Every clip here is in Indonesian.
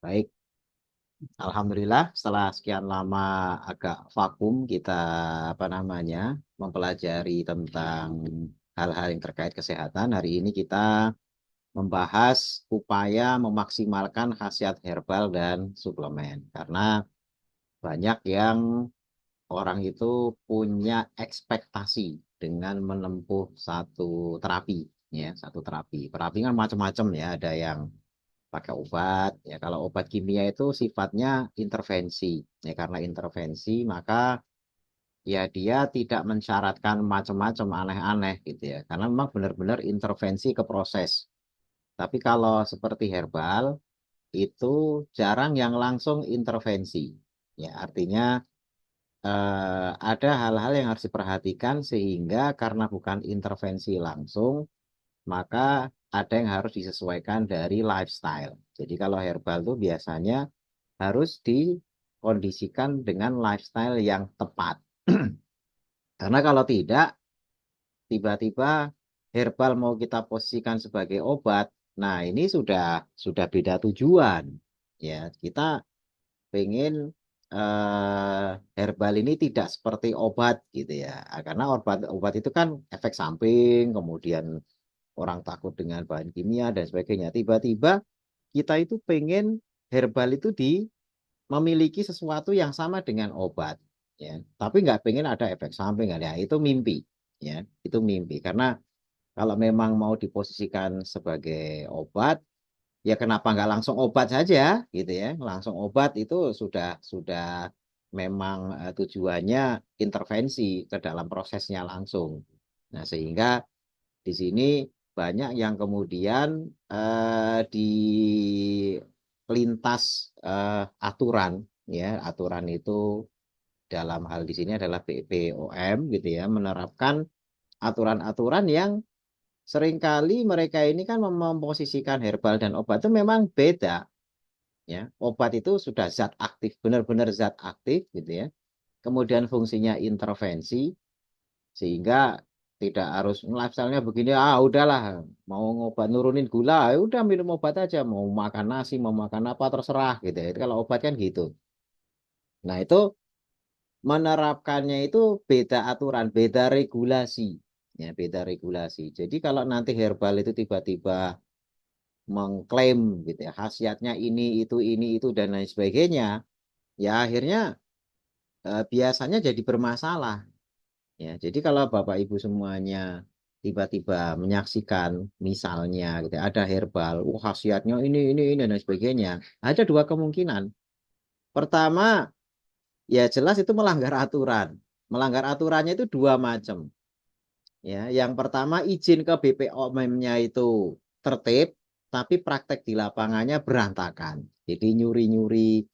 Baik, Alhamdulillah setelah sekian lama agak vakum kita mempelajari tentang hal-hal yang terkait kesehatan. Hari ini kita membahas upaya memaksimalkan khasiat herbal dan suplemen. Karena banyak yang orang itu punya ekspektasi dengan menempuh satu terapi, ya, satu terapi. Terapi kan macam-macam ya, ada yang pakai obat ya. Kalau obat kimia itu sifatnya intervensi ya, karena intervensi maka ya dia tidak mensyaratkan macam-macam aneh-aneh gitu ya, karena memang benar-benar intervensi ke proses. Tapi kalau seperti herbal itu jarang yang langsung intervensi ya, artinya ada hal-hal yang harus diperhatikan sehingga karena bukan intervensi langsung maka ada yang harus disesuaikan dari lifestyle. Jadi kalau herbal itu biasanya harus dikondisikan dengan lifestyle yang tepat. Karena kalau tidak, tiba-tiba herbal mau kita posisikan sebagai obat, nah ini sudah beda tujuan. Ya, kita pengen herbal ini tidak seperti obat gitu ya. Karena obat itu kan efek samping, kemudian orang takut dengan bahan kimia dan sebagainya. Tiba-tiba kita itu pengen herbal itu memiliki sesuatu yang sama dengan obat, ya. Tapi nggak pengen ada efek samping, ya. Itu mimpi, ya. Itu mimpi. Karena kalau memang mau diposisikan sebagai obat, ya kenapa nggak langsung obat saja, gitu ya? Langsung obat itu sudah memang tujuannya intervensi ke dalam prosesnya langsung. Nah, sehingga di sini banyak yang kemudian di lintas aturan, ya, aturan itu dalam hal di sini adalah BPOM gitu ya, menerapkan aturan-aturan yang seringkali mereka ini kan memposisikan herbal dan obat itu memang beda, ya. Obat itu sudah zat aktif, benar-benar zat aktif gitu ya. Kemudian fungsinya intervensi, sehingga tidak harus lifestyle-nya begini, udahlah, mau ngobat nurunin gula ya udah minum obat aja, mau makan nasi mau makan apa terserah gitu ya. Kalau obat kan gitu. Nah itu menerapkannya itu beda aturan, beda regulasi, ya, beda regulasi. Jadi kalau nanti herbal itu tiba-tiba mengklaim gitu ya khasiatnya ini itu dan lain sebagainya, ya akhirnya biasanya jadi bermasalah. Ya, jadi kalau Bapak Ibu semuanya tiba-tiba menyaksikan misalnya gitu, ya, ada herbal, khasiatnya ini dan lain sebagainya. Ada dua kemungkinan. Pertama, ya jelas itu melanggar aturan. Melanggar aturannya itu dua macam. Ya, yang pertama izin ke BPOM-nya itu tertib, tapi praktek di lapangannya berantakan. Jadi nyuri-nyuri,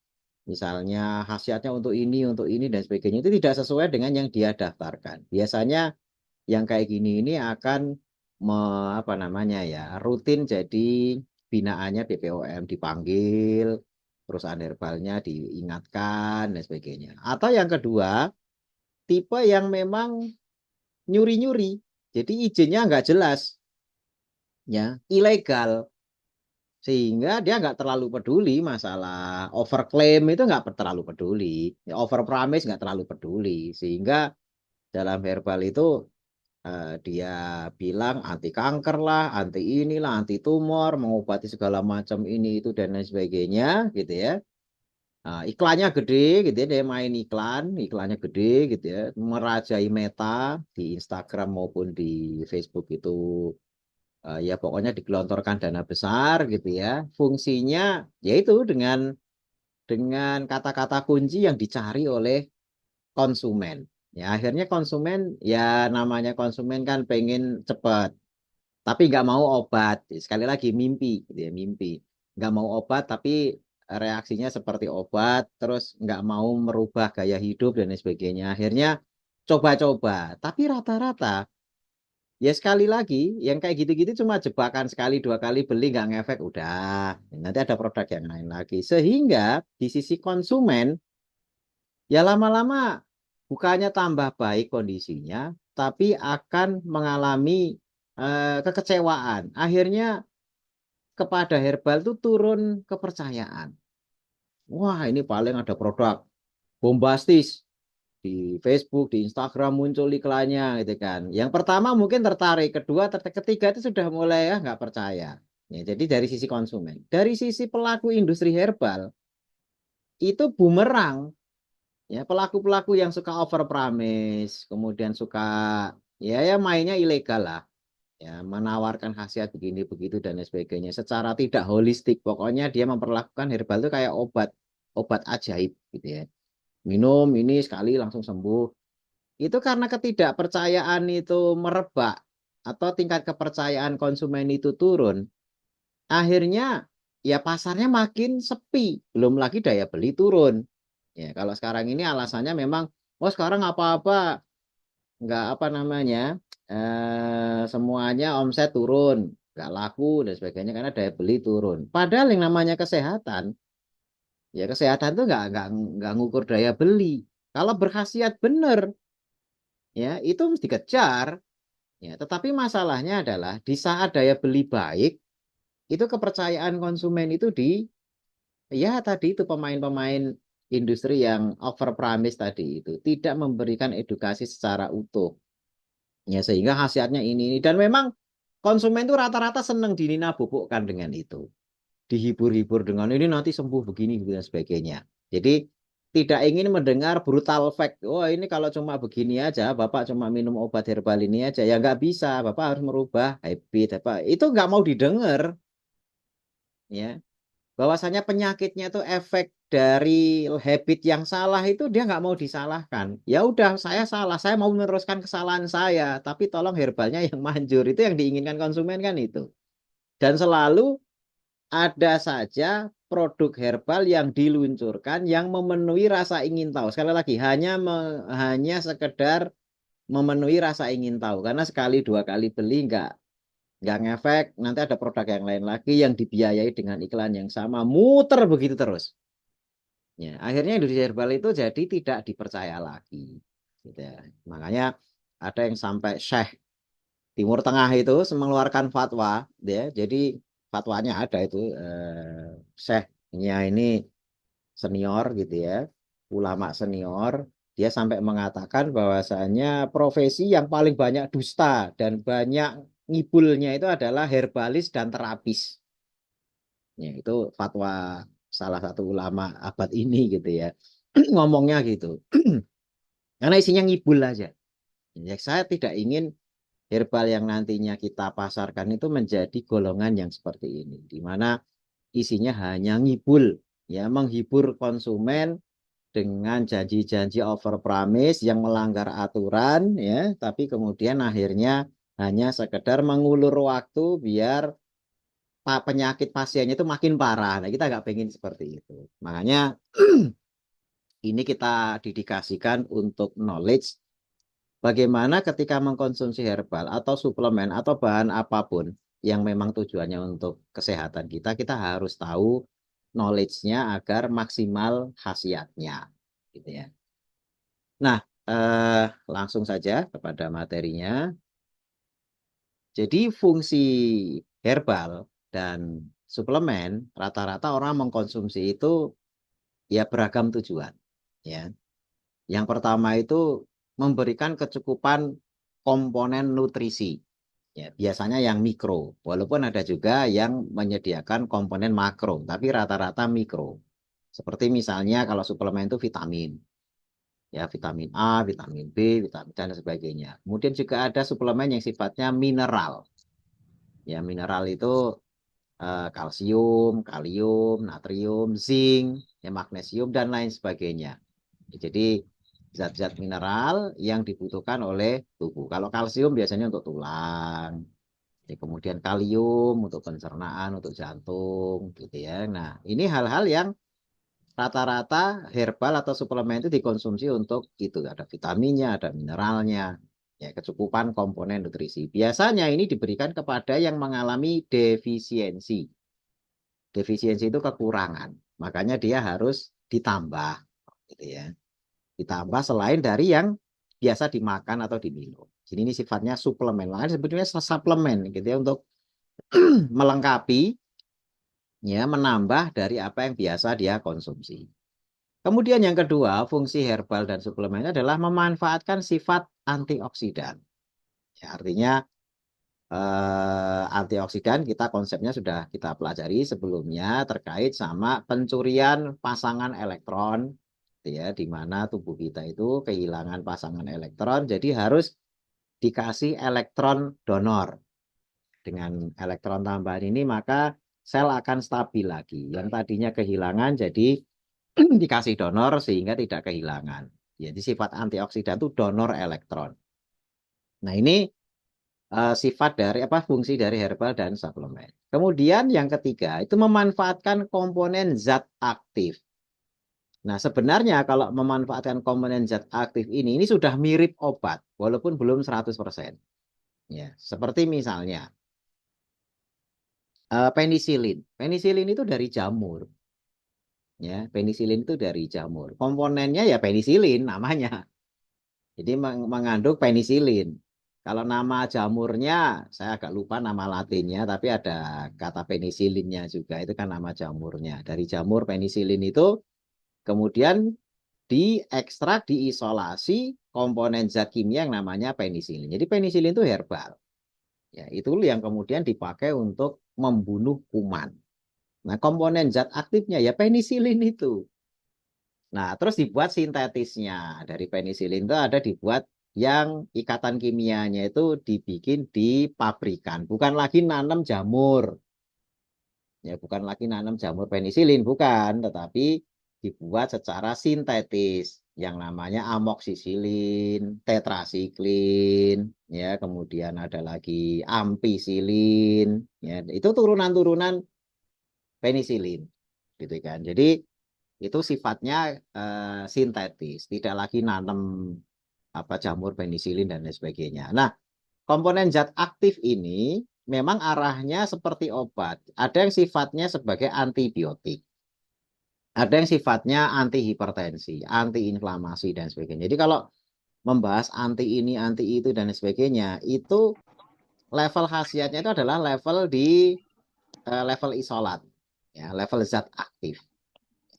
misalnya khasiatnya untuk ini dan sebagainya itu tidak sesuai dengan yang dia daftarkan. Biasanya yang kayak gini ini akan rutin jadi binaannya BPOM dipanggil, perusahaan herbalnya diingatkan dan sebagainya. Atau yang kedua, tipe yang memang nyuri-nyuri, jadi izinnya nggak jelas, ya, ilegal, sehingga dia nggak terlalu peduli masalah overclaim itu nggak terlalu peduli, ya, over promise nggak terlalu peduli, sehingga dalam herbal itu dia bilang anti kanker lah, anti inilah, anti tumor, mengobati segala macam ini itu dan lain sebagainya gitu ya. Nah, iklannya gede gitu ya, dia main iklannya gede gitu ya, merajai Meta di Instagram maupun di Facebook itu, ya pokoknya digelontorkan dana besar gitu ya. Fungsinya yaitu dengan kata-kata kunci yang dicari oleh konsumen. Ya akhirnya konsumen, ya namanya konsumen kan pengen cepat, tapi nggak mau obat. Sekali lagi mimpi, gitu ya, mimpi. Nggak mau obat, tapi reaksinya seperti obat, terus nggak mau merubah gaya hidup dan lain sebagainya. Akhirnya coba-coba, tapi rata-rata ya sekali lagi yang kayak gitu-gitu cuma jebakan sekali dua kali beli nggak ngefek, udah nanti ada produk yang lain lagi. Sehingga di sisi konsumen ya lama-lama bukannya tambah baik kondisinya, tapi akan mengalami kekecewaan. Akhirnya kepada herbal itu turun kepercayaan. Wah, ini paling ada produk bombastis di Facebook, di Instagram muncul iklannya gitu kan. Yang pertama mungkin tertarik, kedua, ketiga itu sudah mulai ya nggak percaya. Ya, jadi dari sisi konsumen, dari sisi pelaku industri herbal itu bumerang. Ya, pelaku-pelaku yang suka over promise, kemudian suka ya mainnya ilegal lah. Ya, menawarkan khasiat begini begitu dan lain sebagainya secara tidak holistik. Pokoknya dia memperlakukan herbal itu kayak obat ajaib gitu ya. Minum ini sekali langsung sembuh. Itu karena ketidakpercayaan itu merebak atau tingkat kepercayaan konsumen itu turun. Akhirnya ya pasarnya makin sepi, belum lagi daya beli turun. Ya, kalau sekarang ini alasannya memang, oh sekarang apa-apa nggak apa namanya, semuanya omset turun, nggak laku dan sebagainya karena daya beli turun. Padahal yang namanya kesehatan, ya kesehatan tuh nggak ngukur daya beli. Kalau berkhasiat bener, ya itu mesti dikejar. Ya, tetapi masalahnya adalah di saat daya beli baik, itu kepercayaan konsumen itu ya tadi itu pemain-pemain industri yang over promise tadi itu tidak memberikan edukasi secara utuh. Ya, sehingga khasiatnya ini. Dan memang konsumen itu rata-rata senang dinina-bobokkan dengan itu. Dihibur-hibur dengan ini nanti sembuh begini dan sebagainya. Jadi tidak ingin mendengar brutal fact. Oh ini kalau cuma begini aja, Bapak cuma minum obat herbal ini aja. Ya nggak bisa, Bapak harus merubah habit. Apa. Itu nggak mau didengar. Ya, bahwasanya penyakitnya itu efek dari habit yang salah itu dia nggak mau disalahkan. Ya udah saya salah, saya mau meneruskan kesalahan saya, tapi tolong herbalnya yang manjur. Itu yang diinginkan konsumen kan itu. Dan selalu ada saja produk herbal yang diluncurkan yang memenuhi rasa ingin tahu. Sekali lagi hanya sekedar memenuhi rasa ingin tahu karena sekali dua kali beli nggak ngefek, nanti ada produk yang lain lagi yang dibiayai dengan iklan yang sama, muter begitu terus. Ya, akhirnya industri herbal itu jadi tidak dipercaya lagi. Gitu ya. Makanya ada yang sampai Syekh Timur Tengah itu mengeluarkan fatwa, ya. Jadi fatwanya ada itu, Syekhnya ini senior gitu ya, ulama senior. Dia sampai mengatakan bahwasanya profesi yang paling banyak dusta dan banyak ngibulnya itu adalah herbalis dan terapis. Ya, itu fatwa salah satu ulama abad ini gitu ya. Ngomongnya gitu. Karena isinya ngibul aja. Ya, saya tidak ingin herbal yang nantinya kita pasarkan itu menjadi golongan yang seperti ini. Di mana isinya hanya ngibul. Ya, menghibur konsumen dengan janji-janji over promise yang melanggar aturan ya, tapi kemudian akhirnya hanya sekedar mengulur waktu biar penyakit pasiennya itu makin parah. Nah, kita nggak pengen seperti itu. Makanya ini kita dedikasikan untuk knowledge bagaimana ketika mengkonsumsi herbal atau suplemen atau bahan apapun yang memang tujuannya untuk kesehatan kita, kita harus tahu knowledge-nya agar maksimal khasiatnya. Gitu ya. Nah, langsung saja kepada materinya. Jadi fungsi herbal dan suplemen rata-rata orang mengkonsumsi itu ya beragam tujuan. Ya, yang pertama itu memberikan kecukupan komponen nutrisi. Ya, biasanya yang mikro, walaupun ada juga yang menyediakan komponen makro, tapi rata-rata mikro. Seperti misalnya kalau suplemen itu vitamin, ya vitamin A, vitamin B, vitamin dan sebagainya. Kemudian juga ada suplemen yang sifatnya mineral. Ya, mineral itu kalsium, kalium, natrium, zinc, ya, magnesium dan lain sebagainya. Jadi zat-zat mineral yang dibutuhkan oleh tubuh. Kalau kalsium biasanya untuk tulang, ya, kemudian kalium untuk pencernaan, untuk jantung, gitu ya. Nah, ini hal-hal yang rata-rata herbal atau suplemen itu dikonsumsi untuk itu. Ada vitaminnya, ada mineralnya, ya kecukupan komponen nutrisi. Biasanya ini diberikan kepada yang mengalami defisiensi. Defisiensi itu kekurangan, makanya dia harus ditambah, gitu ya. Ditambah selain dari yang biasa dimakan atau diminum. Jadi ini sifatnya suplemen. Makanya sebetulnya suplemen gitu ya untuk melengkapi ya, menambah dari apa yang biasa dia konsumsi. Kemudian yang kedua, fungsi herbal dan suplemen adalah memanfaatkan sifat antioksidan. Ya, artinya antioksidan kita konsepnya sudah kita pelajari sebelumnya terkait sama pencurian pasangan elektron, ya, di mana tubuh kita itu kehilangan pasangan elektron, jadi harus dikasih elektron donor. Dengan elektron tambahan ini maka sel akan stabil lagi. Yang tadinya kehilangan jadi dikasih donor sehingga tidak kehilangan. Jadi sifat antioksidan itu donor elektron. Nah, ini sifat dari apa fungsi dari herbal dan suplemen. Kemudian yang ketiga itu memanfaatkan komponen zat aktif. Nah, sebenarnya kalau memanfaatkan komponen zat aktif ini sudah mirip obat walaupun belum 100%. Ya, seperti misalnya penisilin. Penisilin itu dari jamur. Ya, penisilin itu dari jamur. Komponennya ya penisilin namanya. Jadi mengandung penisilin. Kalau nama jamurnya, saya agak lupa nama latinnya, tapi ada kata penisilinnya juga. Itu kan nama jamurnya. Dari jamur penisilin itu kemudian diekstrak, diisolasi komponen zat kimia yang namanya penisilin. Jadi penisilin itu herbal. Ya, itu yang kemudian dipakai untuk membunuh kuman. Nah, komponen zat aktifnya ya penisilin itu. Nah, terus dibuat sintetisnya. Dari penisilin itu ada dibuat yang ikatan kimianya itu dibikin di pabrikan. Bukan lagi nanam jamur. Ya, bukan lagi nanam jamur penisilin, bukan. Tetapi dibuat secara sintetis. Yang namanya amoksisilin, tetrasiklin, ya, kemudian ada lagi ampicillin. Ya, itu turunan-turunan penisilin. Gitu kan. Jadi itu sifatnya sintetis, tidak lagi nanam apa jamur penisilin dan lain sebagainya. Nah, komponen zat aktif ini memang arahnya seperti obat. Ada yang sifatnya sebagai antibiotik, ada yang sifatnya anti hipertensi, anti inflamasi dan sebagainya. Jadi kalau membahas anti ini, anti itu dan sebagainya, itu level khasiatnya itu adalah level di level isolat, ya, level zat aktif.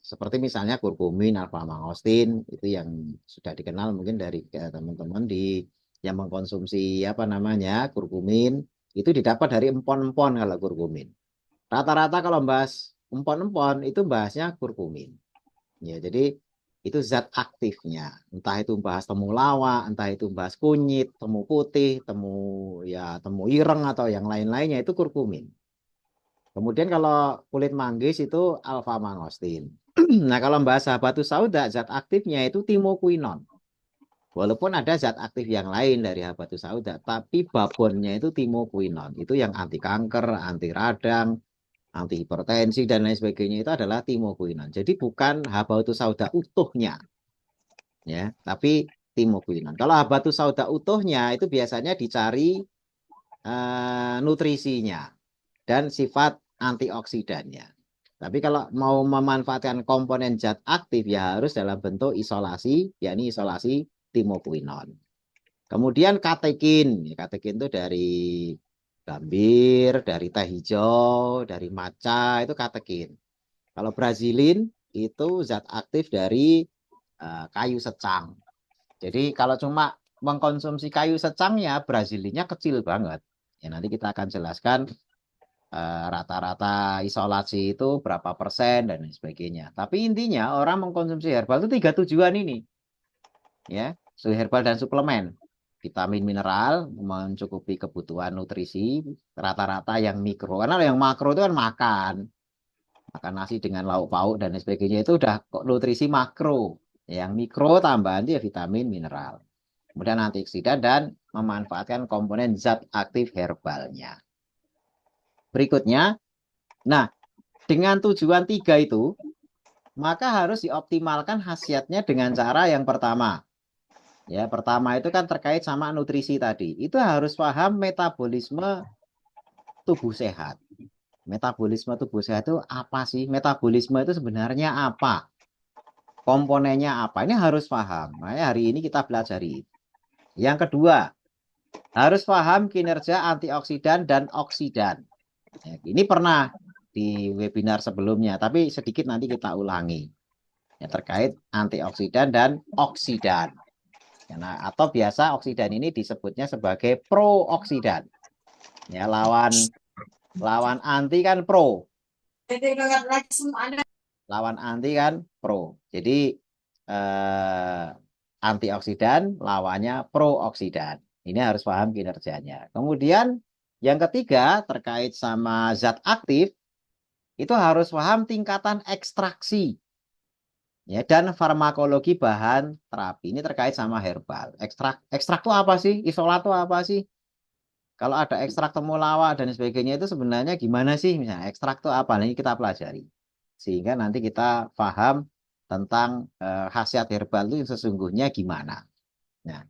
Seperti misalnya kurkumin, alfa-mangostin, itu yang sudah dikenal mungkin dari teman-teman di yang mengkonsumsi apa namanya kurkumin, itu didapat dari empon-empon kalau kurkumin. Rata-rata kalau bahas empon-empon itu bahasnya kurkumin. Ya, jadi itu zat aktifnya. Entah itu bahas temulawak, entah itu bahas kunyit, temu putih, temu ireng atau yang lain-lainnya itu kurkumin. Kemudian kalau kulit manggis itu alfa mangostin. Nah, kalau bahasa batu sauda, zat aktifnya itu timokuinon. Walaupun ada zat aktif yang lain dari habatus sauda, tapi babonnya itu timokuinon. Itu yang anti kanker, anti radang, anti hipertensi dan lain sebagainya itu adalah timokuinon. Jadi bukan habatus sauda utuhnya, ya, tapi timokuinon. Kalau habatus sauda utuhnya itu biasanya dicari nutrisinya dan sifat antioksidannya. Tapi kalau mau memanfaatkan komponen zat aktif ya harus dalam bentuk isolasi, yakni isolasi timokuinon. Kemudian katekin, katekin itu dari gambir, dari teh hijau, dari matcha itu katekin. Kalau brazilin itu zat aktif dari kayu secang. Jadi kalau cuma mengkonsumsi kayu secangnya, brazilinnya kecil banget. Ya, nanti kita akan jelaskan rata-rata isolasi itu berapa persen dan lain sebagainya. Tapi intinya orang mengkonsumsi herbal itu tiga tujuan ini, ya, herbal dan suplemen, vitamin mineral mencukupi kebutuhan nutrisi rata-rata yang mikro. Karena yang makro itu kan makan, makan nasi dengan lauk pauk dan lain sebagainya itu udah nutrisi makro. Yang mikro tambahan itu ya vitamin mineral. Kemudian antioksidan dan memanfaatkan komponen zat aktif herbalnya. Berikutnya, nah, dengan tujuan tiga itu, maka harus dioptimalkan khasiatnya dengan cara yang pertama. Ya, pertama itu kan terkait sama nutrisi tadi. Itu harus paham metabolisme tubuh sehat. Metabolisme tubuh sehat itu apa sih? Metabolisme itu sebenarnya apa? Komponennya apa? Ini harus paham. Makanya hari ini kita pelajari. Yang kedua, harus paham kinerja antioksidan dan oksidan. Ya, ini pernah di webinar sebelumnya, tapi sedikit nanti kita ulangi. Ya, terkait antioksidan dan oksidan. Ya, nah, atau biasa oksidan ini disebutnya sebagai prooksidan. Ya, lawan anti kan pro. Lawan anti kan pro. Jadi antioksidan lawannya prooksidan. Ini harus paham kinerjanya. Kemudian yang ketiga terkait sama zat aktif itu harus paham tingkatan ekstraksi. Ya, dan farmakologi bahan terapi ini terkait sama herbal. Ekstrak itu apa sih? Isolat itu apa sih? Kalau ada ekstrak temulawak dan sebagainya itu sebenarnya gimana sih? Misalnya ekstrak itu apa? Nah, ini kita pelajari. Sehingga nanti kita paham tentang khasiat herbal itu yang sesungguhnya gimana. Nah,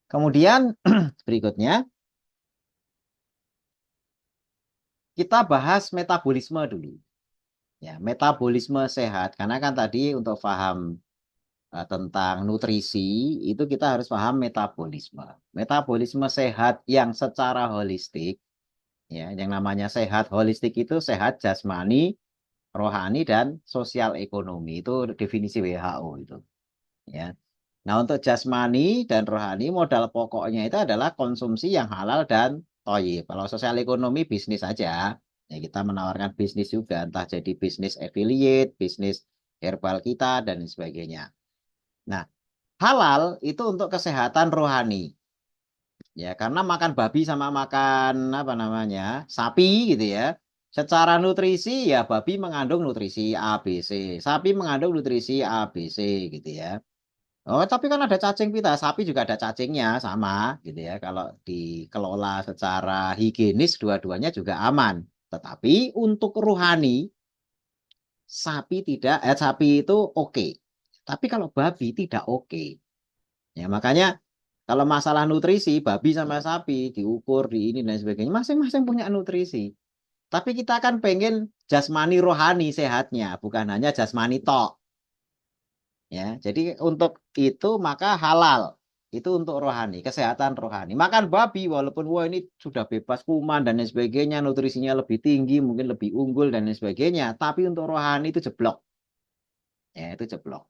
kemudian berikutnya kita bahas metabolisme dulu. Ya, metabolisme sehat. Karena kan tadi untuk paham tentang nutrisi itu kita harus paham metabolisme. Metabolisme sehat yang secara holistik, ya, yang namanya sehat holistik itu sehat jasmani, rohani dan sosial ekonomi. Itu definisi WHO itu. Ya. Nah, untuk jasmani dan rohani modal pokoknya itu adalah konsumsi yang halal dan thayyib. Kalau sosial ekonomi bisnis aja. Ya, kita menawarkan bisnis juga, entah jadi bisnis affiliate, bisnis herbal kita dan sebagainya. Nah, halal itu untuk kesehatan rohani. Ya, karena makan babi sama makan apa namanya? Sapi gitu ya. Secara nutrisi ya babi mengandung nutrisi A, B, C. Sapi mengandung nutrisi A, B, C gitu ya. Oh, tapi kan ada cacing pita, sapi juga ada cacingnya sama gitu ya. Kalau dikelola secara higienis dua-duanya juga aman. Tetapi untuk rohani sapi itu oke. Tapi kalau babi tidak oke. Ya, makanya kalau masalah nutrisi, babi sama sapi diukur di ini dan sebagainya, masing-masing punya nutrisi. Tapi kita kan pengen jasmani rohani sehatnya, bukan hanya jasmani tok. Ya, jadi untuk itu maka halal. Itu untuk rohani, kesehatan rohani. Makan babi walaupun wah ini sudah bebas kuman dan lain sebagainya, nutrisinya lebih tinggi, mungkin lebih unggul dan lain sebagainya, tapi untuk rohani itu jeblok. Ya, itu jeblok.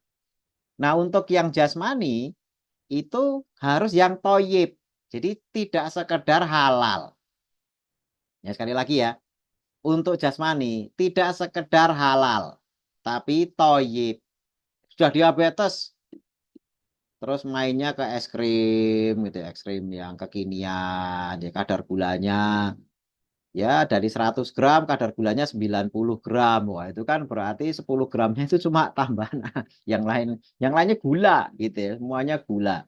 Nah, untuk yang jasmani itu harus yang toyib. Jadi tidak sekedar halal. Ya, sekali lagi ya. Untuk jasmani tidak sekedar halal. Tapi toyib. Sudah diabetes. Terus mainnya ke es krim gitu. Es krim yang kekinian. Ya, kadar gulanya. Ya dari 100 gram kadar gulanya 90 gram. Wah itu kan berarti 10 gramnya itu cuma tambahan. Yang lainnya gula gitu ya. Semuanya gula.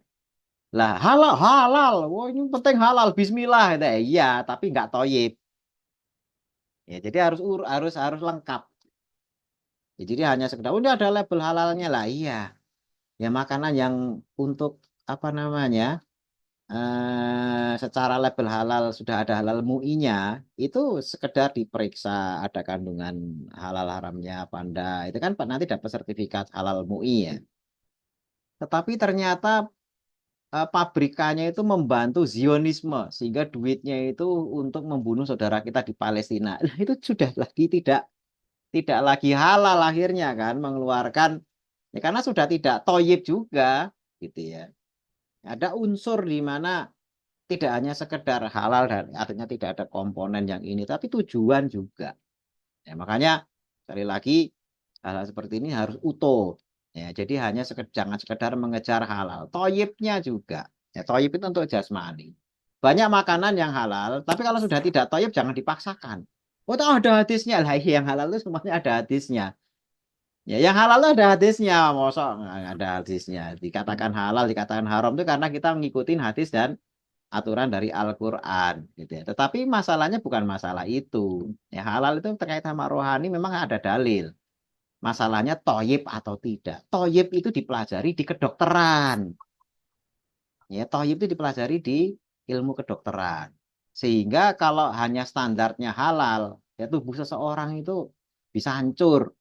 Lah halal, halal. Wah ini penting halal. Bismillah. Gitu. Iya, tapi nggak toyib. Ya, jadi harus lengkap. Ya, jadi hanya sekedar, oh, ini ada label halalnya lah. Iya. Ya makanan yang untuk apa namanya? Secara label halal sudah ada halal MUI-nya, itu sekedar diperiksa ada kandungan halal haramnya apa enggak. Itu kan nanti dapat sertifikat halal MUI ya. Tetapi ternyata pabrikannya itu membantu Zionisme sehingga duitnya itu untuk membunuh saudara kita di Palestina. Nah, itu sudah lagi tidak lagi halal akhirnya kan mengeluarkan ya karena sudah tidak toyib juga gitu ya. Ada unsur di mana tidak hanya sekedar halal dan artinya tidak ada komponen yang ini tapi tujuan juga. Ya, makanya sekali lagi hal-hal seperti ini harus utuh. Ya, jadi hanya jangan sekedar mengejar halal. Toyibnya juga. Ya, toyib itu untuk jasmani. Banyak makanan yang halal, tapi kalau sudah tidak toyib jangan dipaksakan. Oh, tahu ada hadisnya lah. Yang halal itu semuanya ada hadisnya. Ya, yang halal itu ada hadisnya. Mosok nggak ada hadisnya. Dikatakan halal, dikatakan haram itu karena kita mengikuti hadis dan aturan dari Al-Quran gitu ya. Tetapi masalahnya bukan masalah itu. Ya, halal itu terkait sama rohani memang ada dalil. Masalahnya toyib atau tidak. Toyib itu dipelajari di kedokteran. Ya, toyib itu dipelajari di ilmu kedokteran. Sehingga kalau hanya standarnya halal, ya tubuh seseorang itu bisa hancur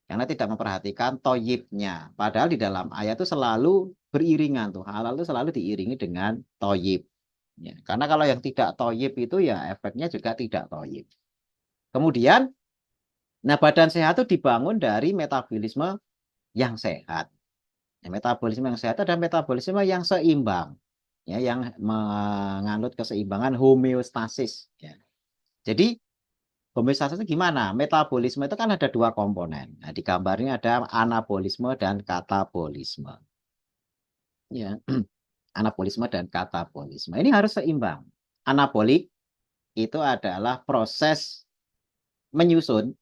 karena tidak memperhatikan toyibnya. Padahal di dalam ayat itu selalu beriringan tuh. Halal itu selalu diiringi dengan toyib. Ya, karena kalau yang tidak toyib itu ya efeknya juga tidak toyib. Kemudian Nah, badan sehat itu dibangun dari metabolisme yang sehat. Ya, metabolisme yang sehat adalah metabolisme yang seimbang, ya, yang menganut keseimbangan homeostasis. Ya. Jadi homeostasis itu gimana? Metabolisme itu kan ada dua komponen. Nah, di gambarnya ada anabolisme dan katabolisme. Ya, anabolisme dan katabolisme. Ini harus seimbang. Anabolik itu adalah proses menyusun,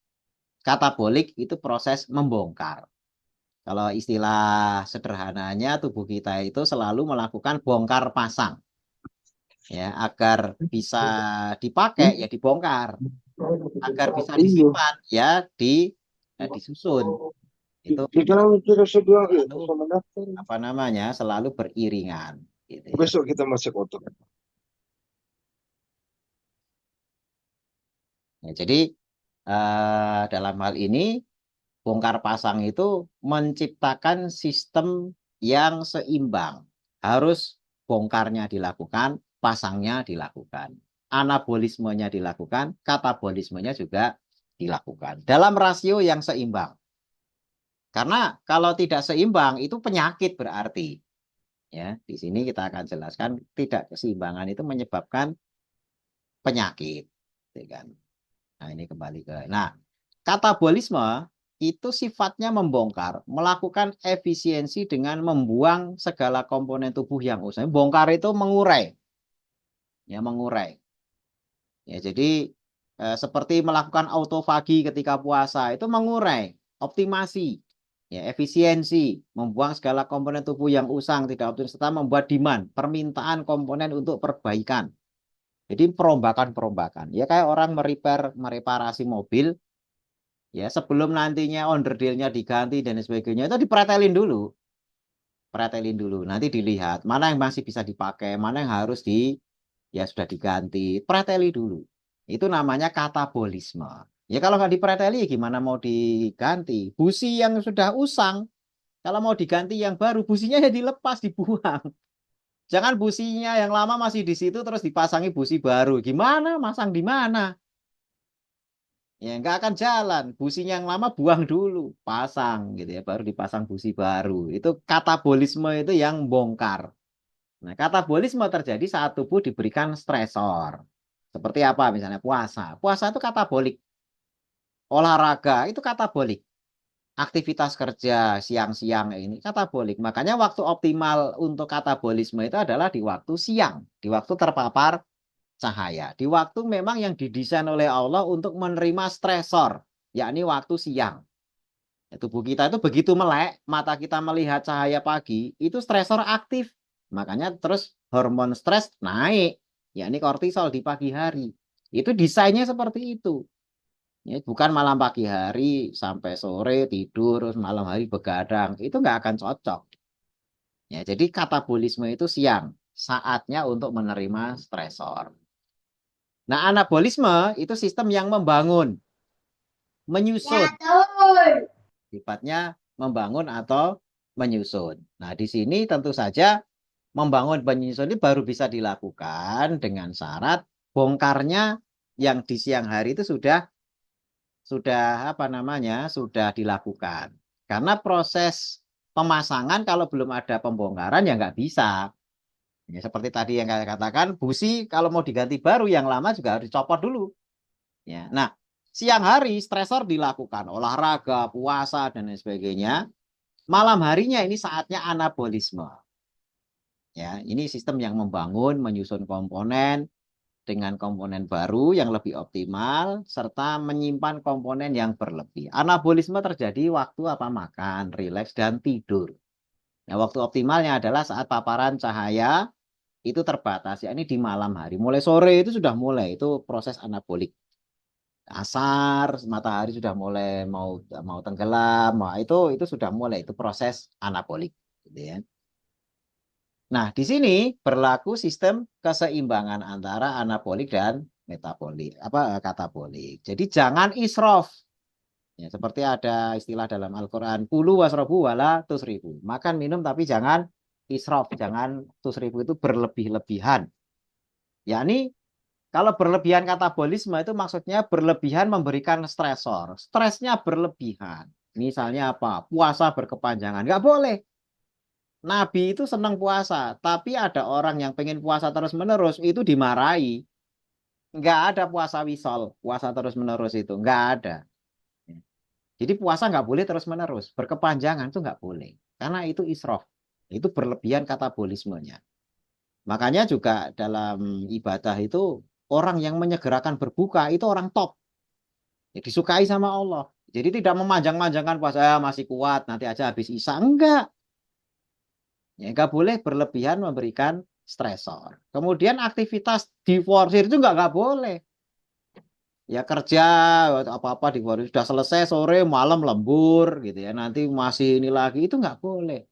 katabolik itu proses membongkar. Kalau istilah sederhananya tubuh kita itu selalu melakukan bongkar pasang, ya, agar bisa dipakai ya dibongkar, agar bisa Iya. disimpan ya disusun. Itu Dibilang kita sebelah itu selalu sama daftar. apa namanya selalu beriringan, gitu ya. Besok kita masuk otak. Ya, jadi dalam hal ini bongkar pasang itu menciptakan sistem yang seimbang. Harus bongkarnya dilakukan, pasangnya dilakukan. Anabolismenya dilakukan, katabolismenya juga dilakukan. Dalam rasio yang seimbang. Karena kalau tidak seimbang itu penyakit berarti. Ya, di sini kita akan jelaskan tidak keseimbangan itu menyebabkan penyakit. Ya kan? Nah, ini kembali ke. Nah, katabolisme itu sifatnya membongkar, melakukan efisiensi dengan membuang segala komponen tubuh yang usai. Bongkar itu mengurai, ya mengurai. Ya, jadi seperti melakukan autofagi ketika puasa itu mengurai, optimasi, ya efisiensi, membuang segala komponen tubuh yang usang tidak optimal serta membuat demand, permintaan komponen untuk perbaikan. Jadi perombakan-perombakan. Ya kayak orang mereparasi mobil. Ya, sebelum nantinya onderdilnya diganti dan sebagainya itu dipretelin dulu. Pretelin dulu. Nanti dilihat mana yang masih bisa dipakai, mana yang harus ya sudah diganti. Preteli dulu. Itu namanya katabolisme. Ya kalau nggak dipreteli gimana mau diganti? Busi yang sudah usang, kalau mau diganti yang baru, businya ya dilepas, dibuang. Jangan businya yang lama masih di situ terus dipasangi busi baru. Gimana? Masang di mana? Ya nggak akan jalan. Businya yang lama buang dulu, pasang gitu ya, baru dipasang busi baru. Itu katabolisme itu yang bongkar. Nah, katabolisme terjadi saat tubuh diberikan stresor. Seperti apa? Misalnya puasa. Puasa itu katabolik. Olahraga itu katabolik. Aktivitas kerja siang-siang ini katabolik. Makanya waktu optimal untuk katabolisme itu adalah di waktu siang, di waktu terpapar cahaya. Di waktu memang yang didesain oleh Allah untuk menerima stresor, yakni waktu siang. Tubuh kita itu begitu melek, mata kita melihat cahaya pagi, itu stresor aktif. Makanya terus hormon stres naik, yakni kortisol di pagi hari. Itu desainnya seperti itu. Ya, bukan malam pagi hari sampai sore tidur, terus malam hari begadang. Itu nggak akan cocok. Ya, jadi katabolisme itu siang, saatnya untuk menerima stresor. Nah, anabolisme itu sistem yang membangun, menyusun. Sifatnya membangun atau menyusun. Nah, di sini tentu saja membangun penyusun ini baru bisa dilakukan dengan syarat bongkarnya yang di siang hari itu sudah apa namanya? Sudah dilakukan. Karena proses pemasangan kalau belum ada pembongkaran ya nggak bisa. Ya, seperti tadi yang saya katakan, busi kalau mau diganti baru yang lama juga harus dicopot dulu. Ya. Nah, siang hari stresor dilakukan, olahraga, puasa, dan lain sebagainya. Malam harinya ini saatnya anabolisme. Ya, ini sistem yang membangun, menyusun komponen dengan komponen baru yang lebih optimal, serta menyimpan komponen yang berlebih. Anabolisme terjadi waktu apa makan, rileks, dan tidur. Nah, waktu optimalnya adalah saat paparan cahaya itu terbatas, ya ini di malam hari. Mulai sore itu sudah mulai, itu proses anabolik. Asar, matahari sudah mulai mau mau tenggelam, nah, itu sudah mulai itu proses anabolik, gitu ya. Nah, di sini berlaku sistem keseimbangan antara anabolik dan metabolik, katabolik. Jadi jangan israf. Ya, seperti ada istilah dalam Al-Qur'an, kulu wasrobu wala tusrifu. Makan minum tapi jangan israf, jangan tusrifu itu berlebih-lebihan. Yakni Kalau berlebihan katabolisme itu maksudnya berlebihan memberikan stresor. Stresnya berlebihan. Misalnya apa? Puasa berkepanjangan. Nggak boleh. Nabi itu senang puasa. Tapi ada orang yang pengen puasa terus-menerus, itu dimarahi. Nggak ada puasa wisol. Puasa terus-menerus itu. Nggak ada. Jadi puasa nggak boleh terus-menerus. Berkepanjangan itu nggak boleh. Karena itu israf. Itu berlebihan katabolismenya. Makanya juga dalam ibadah itu orang yang menyegerakan berbuka itu orang top. Ya, disukai sama Allah. Jadi tidak memanjang-manjangkan puasa, "Ah, masih kuat, nanti aja habis isya." Enggak. Ya, enggak boleh berlebihan memberikan stresor. Kemudian aktivitas diforsir itu enggak boleh. Ya kerja apa-apa diforsir. Sudah selesai sore, malam lembur gitu ya. Nanti masih ini lagi itu enggak boleh.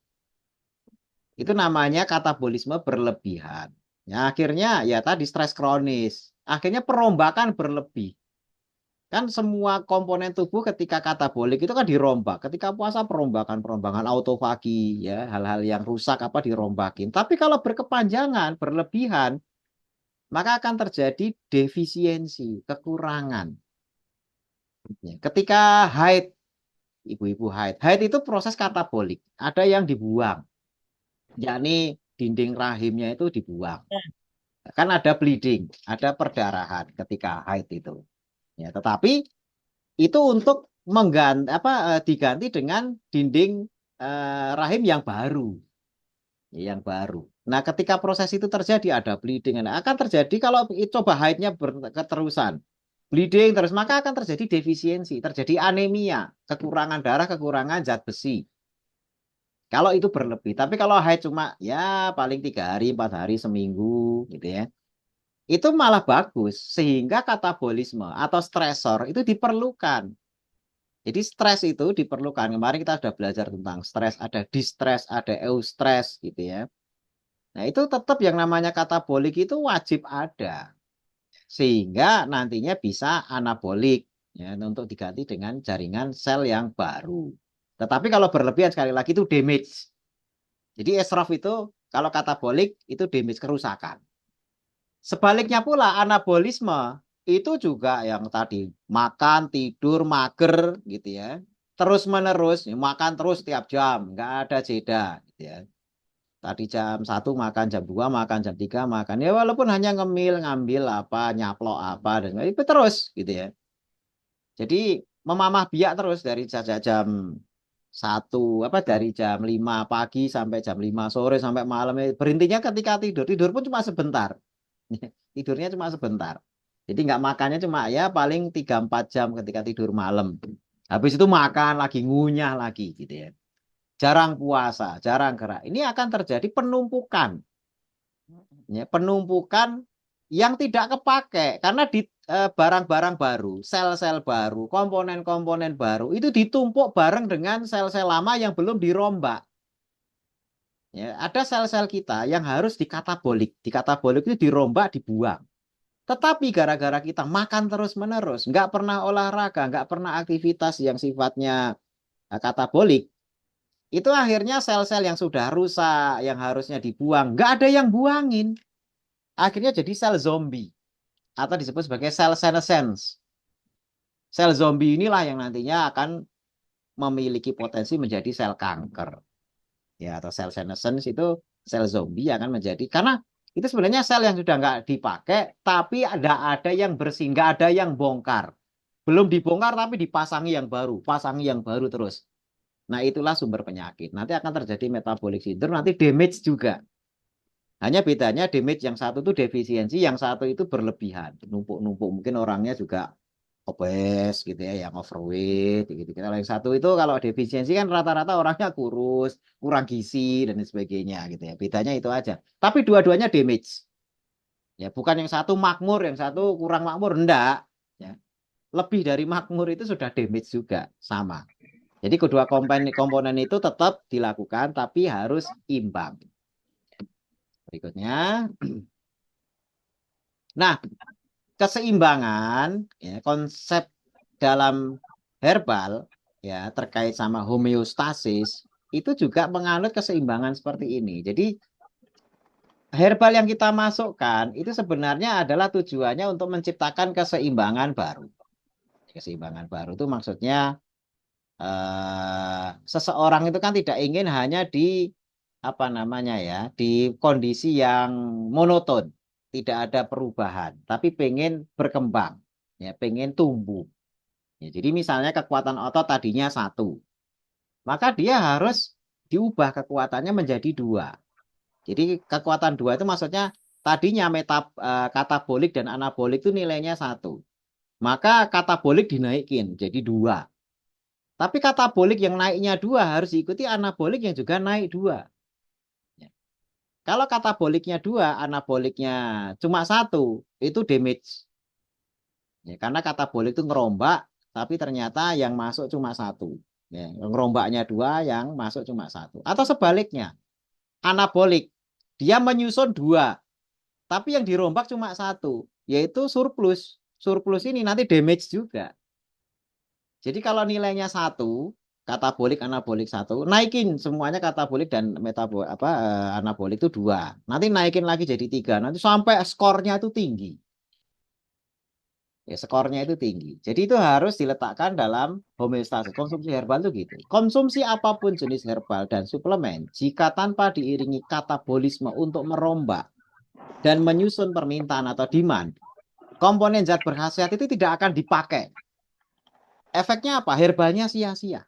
Itu namanya katabolisme berlebihan. Ya, akhirnya ya tadi stres kronis. Akhirnya perombakan berlebih. Kan semua komponen tubuh ketika katabolik itu kan dirombak. Ketika puasa perombakan autofagi ya, hal-hal yang rusak apa dirombakin. Tapi kalau berkepanjangan, berlebihan, maka akan terjadi defisiensi, kekurangan. Ya, ketika haid, ibu-ibu haid. Haid itu proses katabolik. Ada yang dibuang, yakni dinding rahimnya itu dibuang. Kan ada bleeding, ada perdarahan ketika haid itu. Ya, tetapi itu untuk diganti dengan dinding rahim yang baru, yang baru. Nah, ketika proses itu terjadi ada bleeding, akan terjadi kalau coba haidnya berketerusan, bleeding terus, maka akan terjadi defisiensi, terjadi anemia, kekurangan darah, kekurangan zat besi. Kalau itu berlebih, tapi kalau haid cuma ya paling 3 hari, 4 hari, seminggu, gitu ya, itu malah bagus sehingga katabolisme atau stresor itu diperlukan. Jadi stres itu diperlukan. Kemarin kita sudah belajar tentang stres, ada distres, ada eustress gitu ya. Nah, itu tetap yang namanya katabolik itu wajib ada. Sehingga nantinya bisa anabolik ya untuk diganti dengan jaringan sel yang baru. Tetapi kalau berlebihan sekali lagi itu damage. Jadi esrof itu kalau katabolik itu damage, kerusakan. Sebaliknya pula anabolisme itu juga yang tadi makan, tidur, mager gitu ya. Terus menerus makan terus setiap jam, nggak ada jeda gitu ya. Tadi jam 1 makan, jam 2 makan, jam 3 makan. Ya walaupun hanya ngemil, ngambil apa, nyaplok apa dan itu terus gitu ya. Jadi memamah biak terus dari jam 1 dari jam 5 pagi sampai jam 5 sore sampai malam. Berhentinya ketika tidur. Tidur pun cuma sebentar. Tidurnya cuma sebentar. Jadi nggak makannya cuma ya paling 3-4 jam ketika tidur malam. Habis itu makan lagi, ngunyah lagi gitu ya. Jarang puasa, jarang gerak. Ini akan terjadi penumpukan. Ya, penumpukan yang tidak kepake karena di barang-barang baru, sel-sel baru, komponen-komponen baru itu ditumpuk bareng dengan sel-sel lama yang belum dirombak. Ya, ada sel-sel kita yang harus dikatabolik. Dikatabolik itu dirombak, dibuang. Tetapi gara-gara kita makan terus-menerus, nggak pernah olahraga, nggak pernah aktivitas yang sifatnya katabolik, itu akhirnya sel-sel yang sudah rusak, yang harusnya dibuang, nggak ada yang buangin. Akhirnya jadi sel zombie, atau disebut sebagai sel senescence. Sel zombie inilah yang nantinya akan memiliki potensi menjadi sel kanker. Ya, atau sel senescence itu sel zombie yang akan menjadi, karena itu sebenarnya sel yang sudah nggak dipakai, tapi ada yang bersinggah, ada yang bongkar. Belum dibongkar tapi dipasangi yang baru, pasangi yang baru terus. Nah, itulah sumber penyakit. Nanti akan terjadi metabolic syndrome, nanti damage juga. Hanya bedanya damage yang satu itu defisiensi, yang satu itu berlebihan, numpuk-numpuk. Mungkin orangnya juga obes gitu ya, yang overweight gitu. Kalau yang satu itu kalau defisiensi kan rata-rata orangnya kurus, kurang gizi dan sebagainya gitu ya. Bedanya itu aja. Tapi dua-duanya damage. Ya, bukan yang satu makmur, yang satu kurang makmur, enggak. Ya. Lebih dari makmur itu sudah damage juga, sama. Jadi kedua komponen itu tetap dilakukan, tapi harus imbang. Berikutnya. Nah, keseimbangan ya, konsep dalam herbal ya terkait sama homeostasis itu juga menganut keseimbangan seperti ini. Jadi herbal yang kita masukkan itu sebenarnya adalah tujuannya untuk menciptakan keseimbangan baru. Keseimbangan baru itu maksudnya seseorang itu kan tidak ingin hanya di apa namanya ya, di kondisi yang monoton, tidak ada perubahan, tapi pengen berkembang, ya, pengen tumbuh. Ya, jadi misalnya kekuatan otot tadinya satu, maka dia harus diubah kekuatannya menjadi dua. Jadi kekuatan dua itu maksudnya tadinya katabolik dan anabolik itu nilainya satu. Maka katabolik dinaikin jadi dua. Tapi katabolik yang naiknya dua harus diikuti anabolik yang juga naik dua. Ya. Kalau kataboliknya dua, anaboliknya cuma satu, itu damage. Ya, karena katabolik itu ngerombak, tapi ternyata yang masuk cuma satu. Ya, ngerombaknya dua, yang masuk cuma satu. Atau sebaliknya, anabolik, dia menyusun dua, tapi yang dirombak cuma satu, yaitu surplus. Surplus ini nanti damage juga. Jadi kalau nilainya satu, katabolik, anabolik satu, naikin semuanya katabolik dan anabolik itu dua. Nanti naikin lagi jadi tiga. Nanti sampai skornya itu tinggi. Ya, skornya itu tinggi. Jadi itu harus diletakkan dalam homeostasis. Konsumsi herbal itu gitu. Konsumsi apapun jenis herbal dan suplemen, jika tanpa diiringi katabolisme untuk merombak dan menyusun permintaan atau demand, komponen zat berkhasiat itu tidak akan dipakai. Efeknya apa? Herbalnya sia-sia.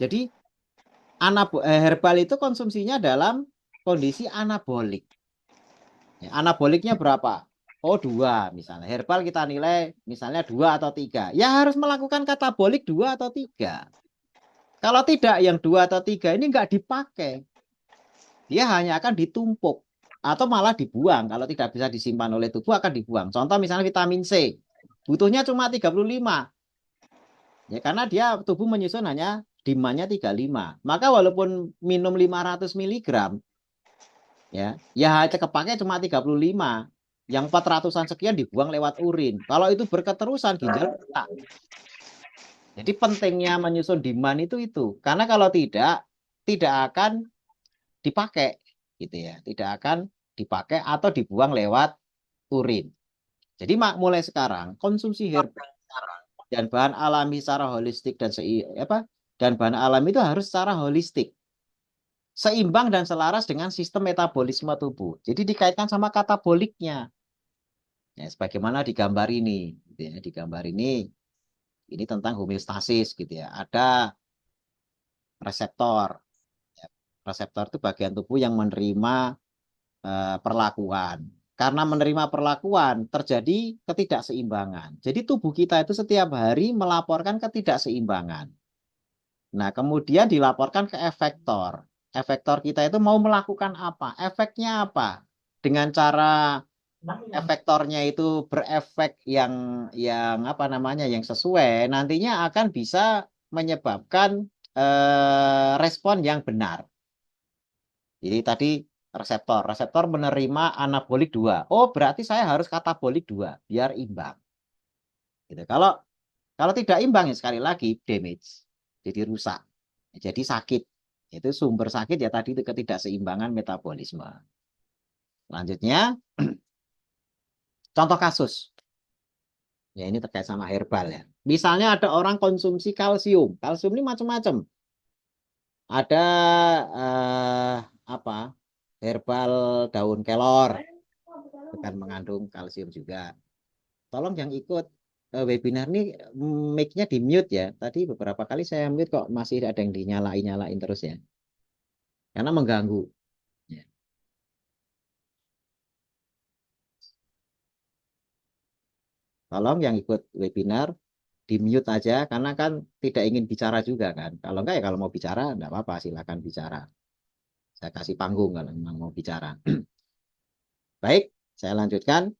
Jadi herbal itu konsumsinya dalam kondisi anabolik. Ya, anaboliknya berapa? Oh, dua misalnya. Herbal kita nilai misalnya dua atau tiga. Ya harus melakukan katabolik dua atau tiga. Kalau tidak, yang dua atau tiga ini nggak dipakai. Dia hanya akan ditumpuk atau malah dibuang. Kalau tidak bisa disimpan oleh tubuh akan dibuang. Contoh misalnya vitamin C. Butuhnya cuma 35. Ya, karena dia tubuh menyusun hanya demand-nya 35. Maka walaupun minum 500 miligram, ya hanya kepake cuma 35. Yang 400-an sekian dibuang lewat urin. Kalau itu berketerusan ginjal rusak. Jadi pentingnya menyusun demand itu. Karena kalau tidak akan dipakai gitu ya. Tidak akan dipakai atau dibuang lewat urin. Jadi mulai sekarang konsumsi herbal dan bahan alami secara holistik dan bahan alami itu harus secara holistik, seimbang dan selaras dengan sistem metabolisme tubuh. Jadi dikaitkan sama kataboliknya. Ya, sebagaimana di gambar ini, gitu ya. Di gambar ini tentang homeostasis gitu ya. Ada reseptor. Ya, reseptor itu bagian tubuh yang menerima perlakuan. Karena menerima perlakuan terjadi ketidakseimbangan. Jadi tubuh kita itu setiap hari melaporkan ketidakseimbangan. Nah, kemudian dilaporkan ke efektor. Efektor kita itu mau melakukan apa? Efeknya apa? Dengan cara efektornya itu berefek yang apa namanya yang sesuai, nantinya akan bisa menyebabkan respon yang benar. Jadi tadi reseptor menerima anabolik 2. Oh, berarti saya harus katabolik 2 biar imbang. Gitu. Kalau tidak imbang ya sekali lagi damage. Jadi rusak. Jadi sakit. Itu sumber sakit ya tadi itu ketidakseimbangan metabolisme. Selanjutnya contoh kasus. Ya ini terkait sama herbal ya. Misalnya ada orang konsumsi kalsium. Kalsium ini macam-macam. Ada eh, apa? Herbal daun kelor. Itu kan mengandung kalsium juga. Tolong yang ikut webinar ini mic-nya di mute ya. Tadi beberapa kali saya mute kok masih ada yang dinyalain terus ya. Karena mengganggu. Ya. Tolong yang ikut webinar di mute aja karena kan tidak ingin bicara juga kan. Kalau enggak ya kalau mau bicara enggak apa-apa silakan bicara. Saya kasih panggung kalau memang mau bicara. Baik, saya lanjutkan.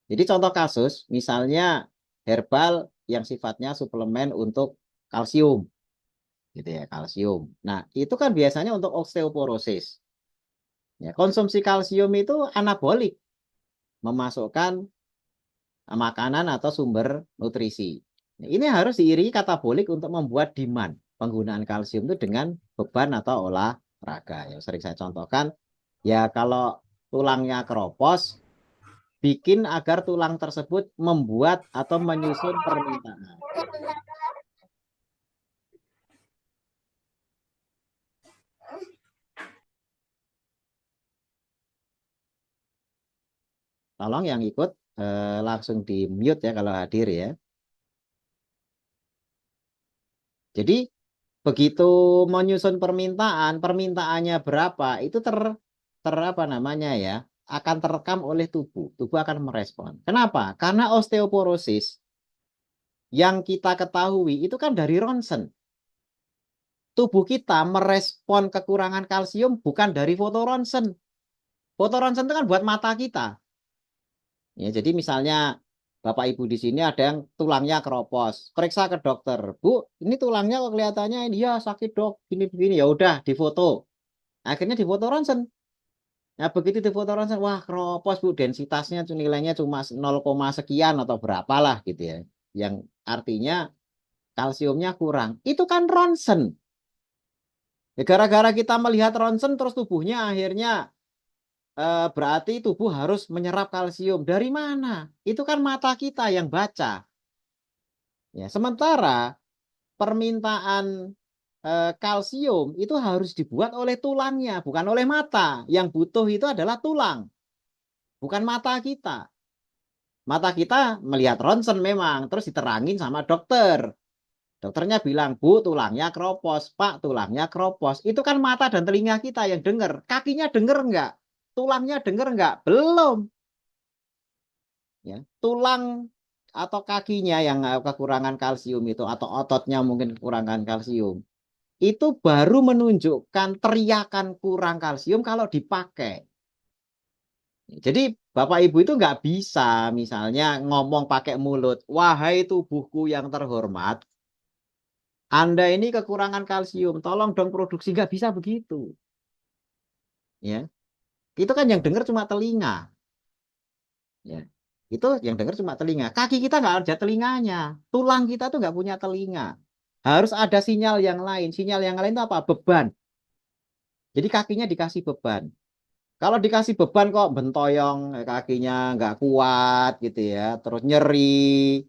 Jadi contoh kasus misalnya herbal yang sifatnya suplemen untuk kalsium gitu ya, kalsium. Nah, itu kan biasanya untuk osteoporosis. Ya, konsumsi kalsium itu anabolik, memasukkan makanan atau sumber nutrisi. Nah, ini harus diiringi katabolik untuk membuat demand penggunaan kalsium itu dengan beban atau olahraga. Yang sering saya contohkan, Ya kalau tulangnya keropos, bikin agar tulang tersebut membuat atau menyusun permintaan. Tolong yang ikut langsung di mute ya kalau hadir ya. Jadi begitu menyusun permintaan, permintaannya berapa, itu ter apa namanya ya, akan terekam oleh tubuh. Tubuh akan merespon. Kenapa? Karena osteoporosis yang kita ketahui itu kan dari ronsen. Tubuh kita merespon kekurangan kalsium bukan dari foto ronsen. Foto ronsen itu kan buat mata kita. Ya, jadi misalnya Bapak Ibu di sini ada yang tulangnya keropos, periksa ke dokter. Bu, ini tulangnya kok kelihatannya ini ya sakit dok, gini begini ya udah difoto. Akhirnya difoto ronsen. Nah, begitu difoto ronsen, wah keropos Bu, densitasnya nilainya cuma 0, sekian atau berapa lah gitu ya. Yang artinya kalsiumnya kurang. Itu kan ronsen. Ya, gara-gara kita melihat ronsen terus tubuhnya akhirnya berarti tubuh harus menyerap kalsium. Dari mana? Itu kan mata kita yang baca. Ya, sementara permintaan kalsium itu harus dibuat oleh tulangnya, bukan oleh mata. Yang butuh itu adalah tulang, bukan mata kita. Mata kita melihat ronsen memang, terus diterangin sama dokter. Dokternya bilang, Bu, tulangnya keropos. Pak, tulangnya keropos. Itu kan mata dan telinga kita yang dengar. Kakinya dengar enggak? Tulangnya dengar enggak? Belum. Ya. Tulang atau kakinya yang kekurangan kalsium itu, atau ototnya mungkin kekurangan kalsium, itu baru menunjukkan teriakan kurang kalsium kalau dipakai. Jadi Bapak Ibu itu nggak bisa misalnya ngomong pakai mulut, wahai tubuhku yang terhormat, Anda ini kekurangan kalsium, tolong dong produksi, nggak bisa begitu. Ya, itu kan yang dengar cuma telinga. Ya, itu yang dengar cuma telinga. Kaki kita nggak ada telinganya, tulang kita tuh nggak punya telinga. Harus ada sinyal yang lain. Sinyal yang lain itu apa? Beban. Jadi kakinya dikasih beban. Kalau dikasih beban kok bentoyong, kakinya nggak kuat gitu ya, terus nyeri,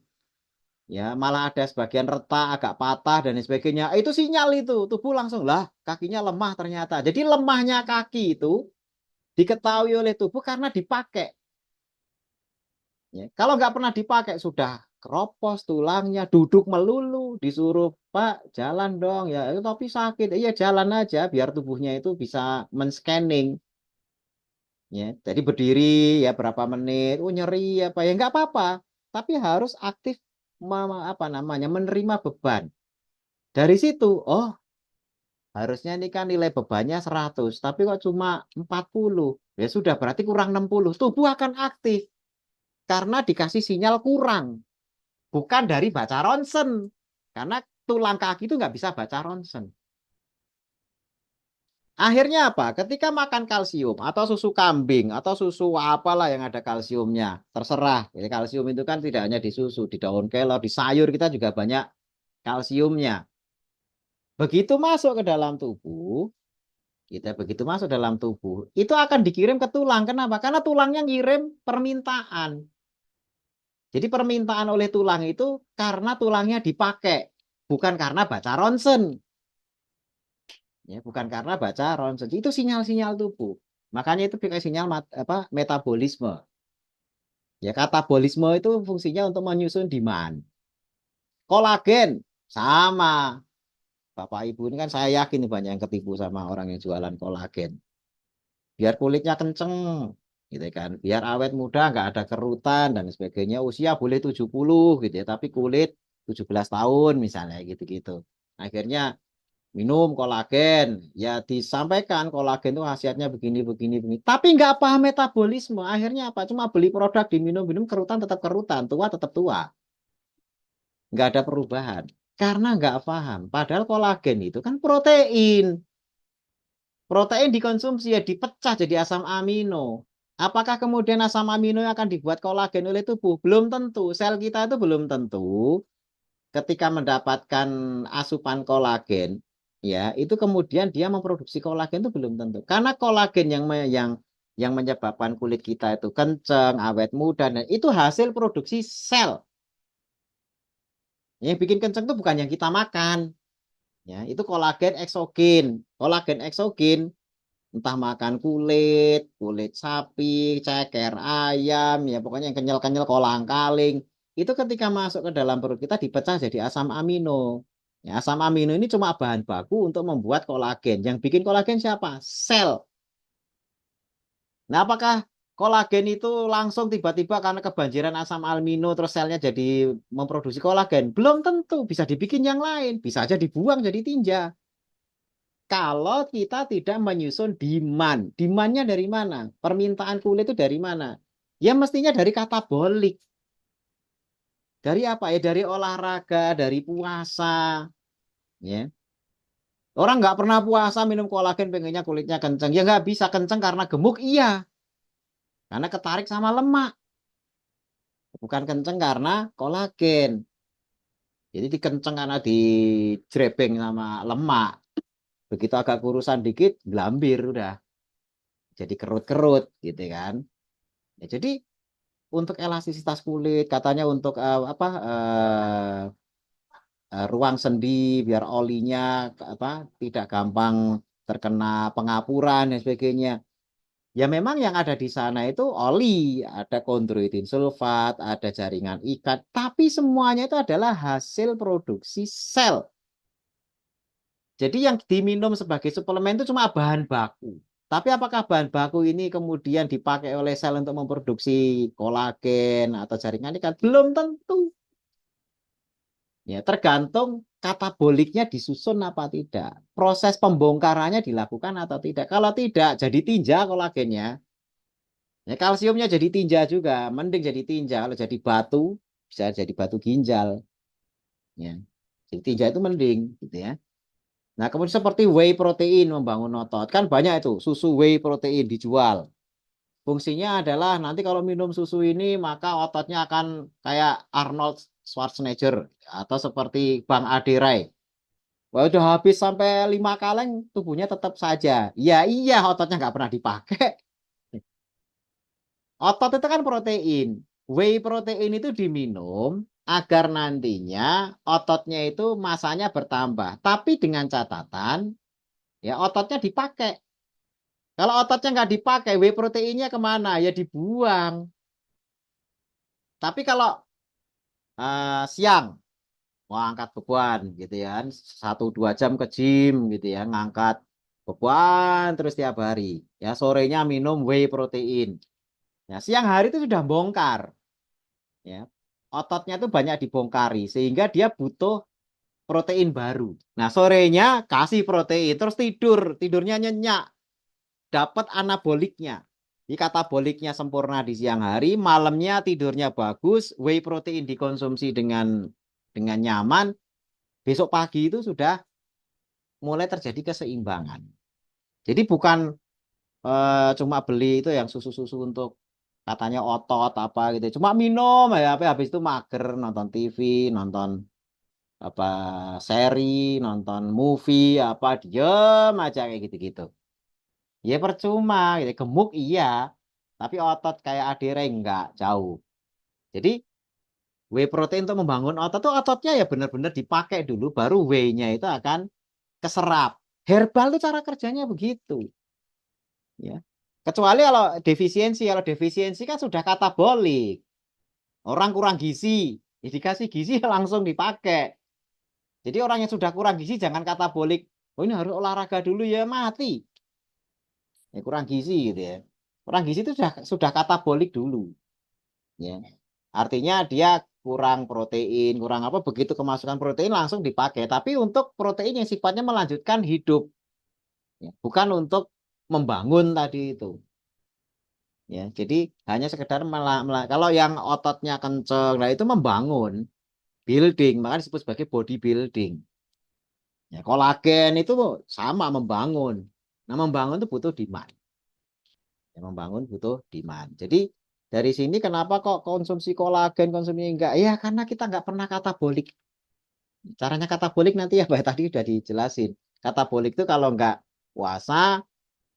ya malah ada sebagian retak, agak patah dan sebagainya. Itu sinyal itu, tubuh langsung lah kakinya lemah ternyata. Jadi lemahnya kaki itu diketahui oleh tubuh karena dipakai. Ya. Kalau nggak pernah dipakai sudah keropos tulangnya, duduk melulu, disuruh Pak jalan dong ya, tapi sakit, iya jalan aja biar tubuhnya itu bisa men-scanning. Ya, jadi berdiri ya berapa menit, oh nyeri apa ya nggak apa-apa, tapi harus aktif apa namanya menerima beban. Dari situ, oh harusnya ini kan nilai bebannya 100, tapi kok cuma 40. Ya sudah berarti kurang 60. Tubuh akan aktif karena dikasih sinyal kurang, bukan dari baca ronsen. Karena tulang kaki itu nggak bisa baca ronsen. Akhirnya apa? Ketika makan kalsium atau susu kambing atau susu apalah yang ada kalsiumnya, terserah. Jadi kalsium itu kan tidak hanya di susu, di daun kelor, di sayur kita juga banyak kalsiumnya. Begitu masuk ke dalam tubuh, begitu masuk dalam tubuh, itu akan dikirim ke tulang. Kenapa? Karena tulangnya ngirim permintaan. Jadi permintaan oleh tulang itu karena tulangnya dipakai, bukan karena baca ronsen. Ya, bukan karena baca ronsen. Itu sinyal-sinyal tubuh. Makanya itu pakai sinyal metabolisme. Ya, katabolisme itu fungsinya untuk menyusun demand. Kolagen sama. Bapak Ibu ini kan saya yakin banyak yang ketipu sama orang yang jualan kolagen. Biar kulitnya kenceng, gitu kan. Biar awet muda, nggak ada kerutan dan sebagainya. Usia boleh 70 gitu ya, tapi kulit 17 tahun misalnya gitu-gitu. Akhirnya minum kolagen, ya disampaikan kolagen itu khasiatnya begini, begini, begini. Tapi nggak paham metabolisme. Akhirnya apa? Cuma beli produk diminum-minum, kerutan tetap kerutan, tua tetap tua. Nggak ada perubahan. Karena nggak paham. Padahal kolagen itu kan protein. Protein dikonsumsi ya dipecah jadi asam amino. Apakah kemudian asam amino yang akan dibuat kolagen oleh tubuh? Belum tentu. Sel kita itu belum tentu ketika mendapatkan asupan kolagen ya, itu kemudian dia memproduksi kolagen itu belum tentu. Karena kolagen yang menyebabkan kulit kita itu kenceng, awet muda, dan itu hasil produksi sel. Yang bikin kenceng itu bukan yang kita makan. Ya, itu kolagen eksogen. Kolagen eksogen entah makan kulit sapi, ceker ayam, ya pokoknya yang kenyal-kenyal kolang-kaling. Itu ketika masuk ke dalam perut kita dipecah jadi asam amino. Ya, asam amino ini cuma bahan baku untuk membuat kolagen. Yang bikin kolagen siapa? Sel. Nah, apakah kolagen itu langsung tiba-tiba karena kebanjiran asam amino terus selnya jadi memproduksi kolagen? Belum tentu, bisa dibikin yang lain, bisa aja dibuang jadi tinja. Kalau kita tidak menyusun demand. Demandnya dari mana? Permintaan kulit itu dari mana? Ya mestinya dari katabolik. Dari apa ya? Dari olahraga, dari puasa. Ya. Orang nggak pernah puasa minum kolagen pengennya kulitnya kenceng. Ya nggak bisa kenceng karena gemuk, iya. Karena ketarik sama lemak. Bukan kenceng karena kolagen. Jadi dikenceng karena dijrebeng sama lemak. Begitu agak kurusan dikit, gelambir udah. Jadi kerut-kerut gitu kan. Ya, jadi untuk elastisitas kulit, katanya untuk ruang sendi biar olinya apa tidak gampang terkena pengapuran dan sebagainya. Ya memang yang ada di sana itu oli, ada kondroitin sulfat, ada jaringan ikat, tapi semuanya itu adalah hasil produksi sel. Jadi yang diminum sebagai suplemen itu cuma bahan baku. Tapi apakah bahan baku ini kemudian dipakai oleh sel untuk memproduksi kolagen atau jaringan ikat? Belum tentu. Ya, tergantung kataboliknya disusun apa tidak. Proses pembongkarannya dilakukan atau tidak. Kalau tidak, jadi tinja kolagennya. Ya, kalsiumnya jadi tinja juga. Mending jadi tinja. Kalau jadi batu, bisa jadi batu ginjal. Ya. Jadi tinja itu mending, gitu ya. Nah, kemudian seperti whey protein membangun otot. Kan banyak itu, susu whey protein dijual. Fungsinya adalah nanti kalau minum susu ini, maka ototnya akan kayak Arnold Schwarzenegger. Atau seperti Bang Ade Rai. Wah, udah habis sampai 5 kaleng, tubuhnya tetap saja. Ya iya, ototnya nggak pernah dipakai. Otot itu kan protein. Whey protein itu diminum agar nantinya ototnya itu masanya bertambah. Tapi dengan catatan, ya ototnya dipakai. Kalau ototnya nggak dipakai, whey proteinnya kemana? Ya dibuang. Tapi kalau siang, mau angkat beban gitu ya, 1-2 jam ke gym gitu ya, ngangkat beban terus tiap hari. Ya sorenya minum whey protein. Ya siang hari itu sudah bongkar. Ya ototnya itu banyak dibongkari sehingga dia butuh protein baru. Nah sorenya kasih protein terus tidurnya nyenyak, dapat anaboliknya. Di kataboliknya sempurna di siang hari, malamnya tidurnya bagus, whey protein dikonsumsi dengan nyaman, besok pagi itu sudah mulai terjadi keseimbangan. Jadi bukan cuma beli itu yang susu-susu untuk katanya otot apa gitu. Cuma minum ya, apa habis itu mager nonton TV, nonton apa seri, nonton movie apa diem aja kayak gitu-gitu. Ya percuma gitu. Gemuk iya, tapi otot kayak adere enggak jauh. Jadi whey protein untuk membangun otot tuh ototnya ya benar-benar dipakai dulu baru whey-nya itu akan keserap. Herbal tuh cara kerjanya begitu, ya. Kecuali kalau defisiensi kan sudah katabolik. Orang kurang gizi, ya dikasih gizi langsung dipakai. Jadi orang yang sudah kurang gizi jangan katabolik. Oh ini harus olahraga dulu ya mati. Ya kurang gizi gitu ya. Kurang gizi itu sudah katabolik dulu, ya. Artinya dia kurang protein, kurang apa begitu kemasukan protein langsung dipakai. Tapi untuk protein yang sifatnya melanjutkan hidup, ya, bukan untuk membangun tadi itu. Ya, jadi hanya sekedar kalau yang ototnya kenceng, nah itu membangun, building, maka disebut sebagai body building. Ya, kolagen itu sama membangun. Nah, membangun itu butuh demand. Ya, membangun butuh demand. Jadi dari sini kenapa kok konsumsi kolagen, konsumsi enggak? Ya karena kita nggak pernah katabolik. Caranya katabolik nanti ya Mbak tadi udah dijelasin. Katabolik itu kalau nggak puasa,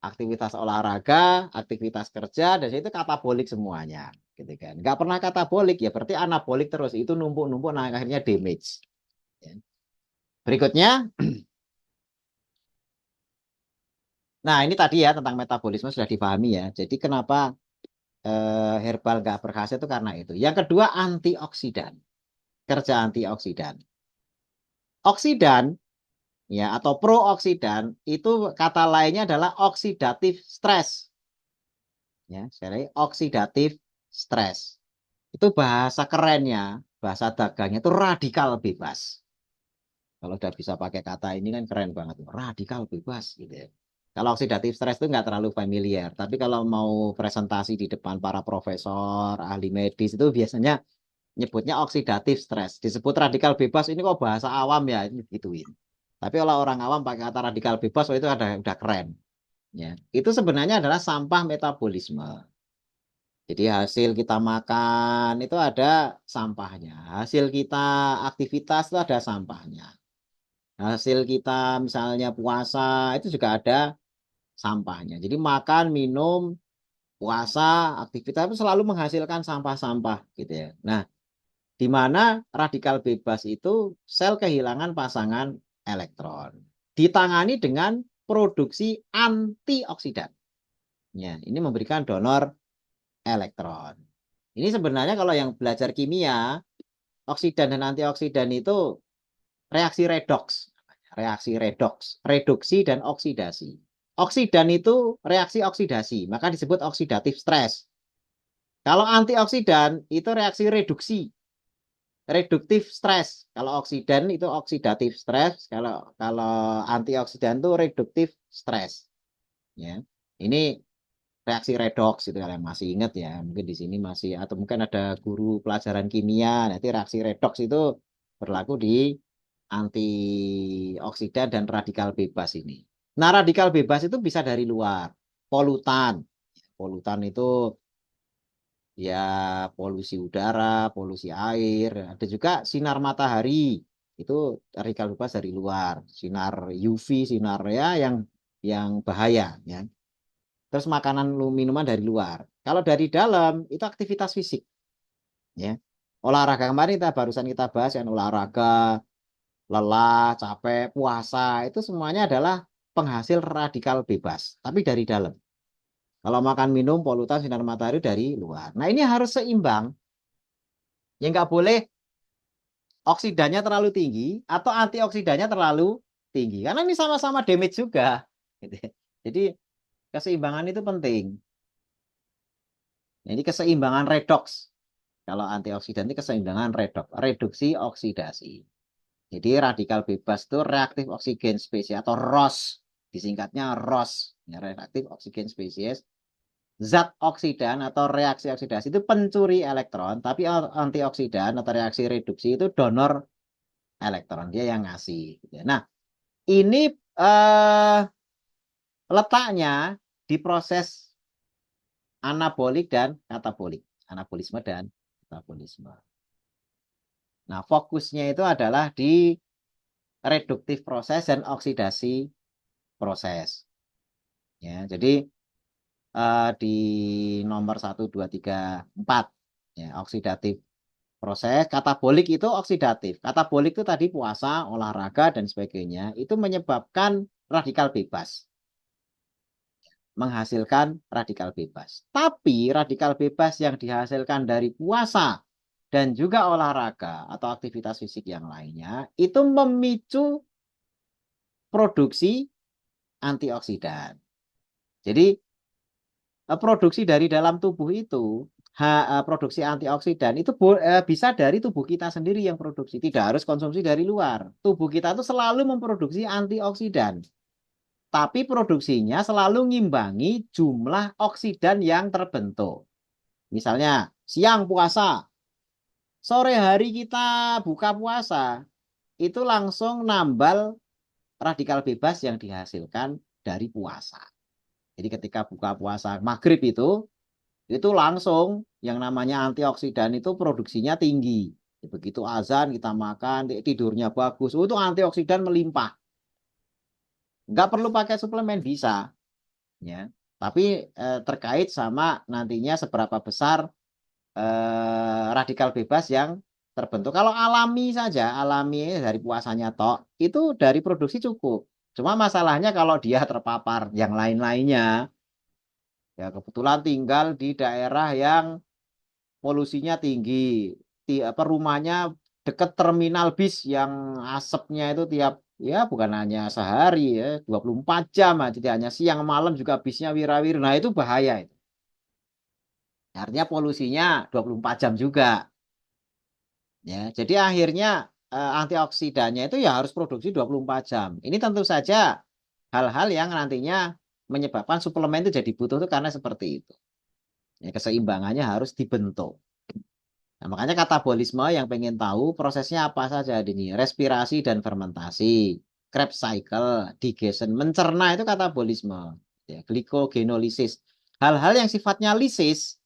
aktivitas olahraga, aktivitas kerja, dan itu katabolik semuanya, gitu kan. Nggak pernah katabolik ya berarti anabolik terus, itu numpuk-numpuk, nah akhirnya damage. Ya. Berikutnya, nah ini tadi ya tentang metabolisme sudah dipahami ya. Jadi kenapa herbal nggak berhasil itu karena itu. Yang kedua antioksidan, kerja antioksidan. Oksidan ya atau prooksidan itu kata lainnya adalah oksidatif stres. Ya, sekali oksidatif stres. Itu bahasa kerennya, bahasa dagangnya itu radikal bebas. Kalau udah bisa pakai kata ini kan keren banget, radikal bebas gitu ya. Kalau oksidatif stres itu nggak terlalu familiar, tapi kalau mau presentasi di depan para profesor, ahli medis itu biasanya nyebutnya oksidatif stres. Disebut radikal bebas ini kok bahasa awam ya, ini gituin. Tapi kalau orang awam pakai kata radikal bebas, oh itu udah keren. Ya, itu sebenarnya adalah sampah metabolisme. Jadi hasil kita makan itu ada sampahnya. Hasil kita aktivitas itu ada sampahnya. Hasil kita misalnya puasa itu juga ada sampahnya. Jadi makan, minum, puasa, aktivitas itu selalu menghasilkan sampah-sampah gitu ya. Nah, di mana radikal bebas itu sel kehilangan pasangan elektron. Ditangani dengan produksi antioksidan. Ya, ini memberikan donor elektron. Ini sebenarnya kalau yang belajar kimia, oksidan dan antioksidan itu reaksi redoks. Reaksi redoks, reduksi dan oksidasi. Oksidan itu reaksi oksidasi, maka disebut oksidatif stres. Kalau antioksidan itu reaksi reduksi, reduktif stres. Kalau oksidan itu oksidatif stres, kalau kalau antioksidan itu reduktif stres. Ya. Ini reaksi redoks itu kalau yang masih ingat ya. Mungkin di sini masih atau mungkin ada guru pelajaran kimia, nanti reaksi redoks itu berlaku di antioksidan dan radikal bebas ini. Nah, radikal bebas itu bisa dari luar. Polutan. Polutan itu ya polusi udara, polusi air, ada juga sinar matahari. Itu radikal bebas dari luar. Sinar UV, sinar ya yang bahaya ya. Terus makanan minuman dari luar. Kalau dari dalam itu aktivitas fisik ya. Olahraga kemarin barusan kita bahas yang olahraga, lelah, capek, puasa, itu semuanya adalah penghasil radikal bebas, tapi dari dalam. Kalau makan minum, polutan, sinar matahari dari luar. Nah ini harus seimbang. Ya nggak boleh oksidannya terlalu tinggi atau antioksidannya terlalu tinggi. Karena ini sama-sama damage juga. Jadi keseimbangan itu penting. Jadi keseimbangan redoks. Kalau antioksidan itu keseimbangan redoks, reduksi oksidasi. Jadi radikal bebas itu reaktif oksigen spesies atau ROS, disingkatnya ROS, ya, reaktif oksigen spesies. Zat oksidan atau reaksi oksidasi itu pencuri elektron, tapi antioksidan atau reaksi reduksi itu donor elektron, dia yang ngasih. Nah, ini letaknya di proses anabolik dan katabolik, anabolisme dan katabolisme. Nah, fokusnya itu adalah di reduktif proses dan oksidasi proses. Ya, jadi di nomor 1, 2, 3, 4 ya, oksidatif proses, katabolik itu oksidatif. Katabolik itu tadi puasa, olahraga dan sebagainya itu menyebabkan radikal bebas, menghasilkan radikal bebas. Tapi radikal bebas yang dihasilkan dari puasa dan juga olahraga atau aktivitas fisik yang lainnya itu memicu produksi antioksidan. Jadi produksi dari dalam tubuh itu produksi antioksidan itu bisa dari tubuh kita sendiri yang produksi, tidak harus konsumsi dari luar. Tubuh kita itu selalu memproduksi antioksidan, tapi produksinya selalu ngimbangi jumlah oksidan yang terbentuk. Misalnya siang puasa, sore hari kita buka puasa, itu langsung nambal radikal bebas yang dihasilkan dari puasa. Jadi ketika buka puasa maghrib itu langsung yang namanya antioksidan itu produksinya tinggi. Begitu azan kita makan, tidurnya bagus, itu antioksidan melimpah. Nggak perlu pakai suplemen bisa, ya. Tapi terkait sama nantinya seberapa besar radikal bebas yang terbentuk. Kalau alami saja, alami dari puasanya tok, itu dari produksi cukup. Cuma masalahnya kalau dia terpapar yang lain-lainnya, ya kebetulan tinggal di daerah yang polusinya tinggi, rumahnya dekat terminal bis yang asapnya itu tiap ya bukan hanya sehari ya 24 jam aja, tidak hanya siang malam juga bisnya wirawir. Nah, itu bahaya itu. Artinya polusinya 24 jam juga. Ya, jadi akhirnya antioksidannya itu ya harus produksi 24 jam. Ini tentu saja hal-hal yang nantinya menyebabkan suplemen itu jadi butuh itu karena seperti itu. Ya, keseimbangannya harus dibentuk. Nah, makanya katabolisme yang pengen tahu prosesnya apa saja ini. Respirasi dan fermentasi, Krebs cycle, digestion, mencerna itu katabolisme. Ya, glikogenolisis. Hal-hal yang sifatnya lisis,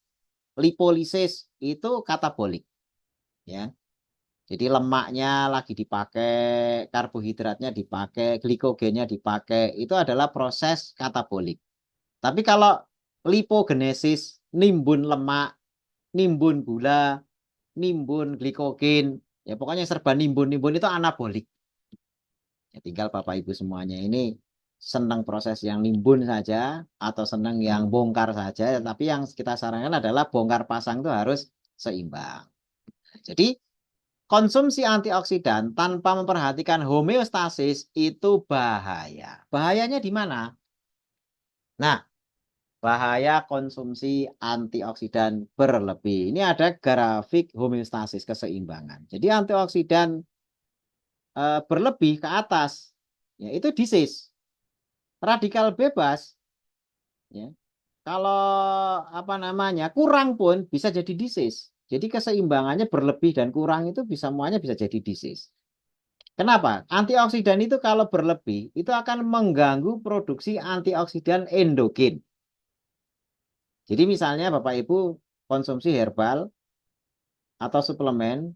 lipolisis itu katabolik. Ya. Jadi lemaknya lagi dipakai, karbohidratnya dipakai, glikogennya dipakai, itu adalah proses katabolik. Tapi kalau lipogenesis, nimbun lemak, nimbun gula, nimbun glikogen, ya pokoknya serba nimbun-nimbun itu anabolik. Ya, tinggal Bapak Ibu semuanya ini senang proses yang nimbun saja atau senang yang bongkar saja, tapi yang kita sarankan adalah bongkar pasang itu harus seimbang. Jadi konsumsi antioksidan tanpa memperhatikan homeostasis itu bahaya. Bahayanya di mana? Nah, bahaya konsumsi antioksidan berlebih. Ini ada grafik homeostasis keseimbangan. Jadi antioksidan berlebih ke atas, ya itu disease. Radikal bebas, ya. Kalau apa namanya kurang pun bisa jadi disease. Jadi keseimbangannya berlebih dan kurang itu bisa semuanya bisa jadi disease. Kenapa? Antioksidan itu kalau berlebih itu akan mengganggu produksi antioksidan endogen. Jadi misalnya Bapak Ibu konsumsi herbal atau suplemen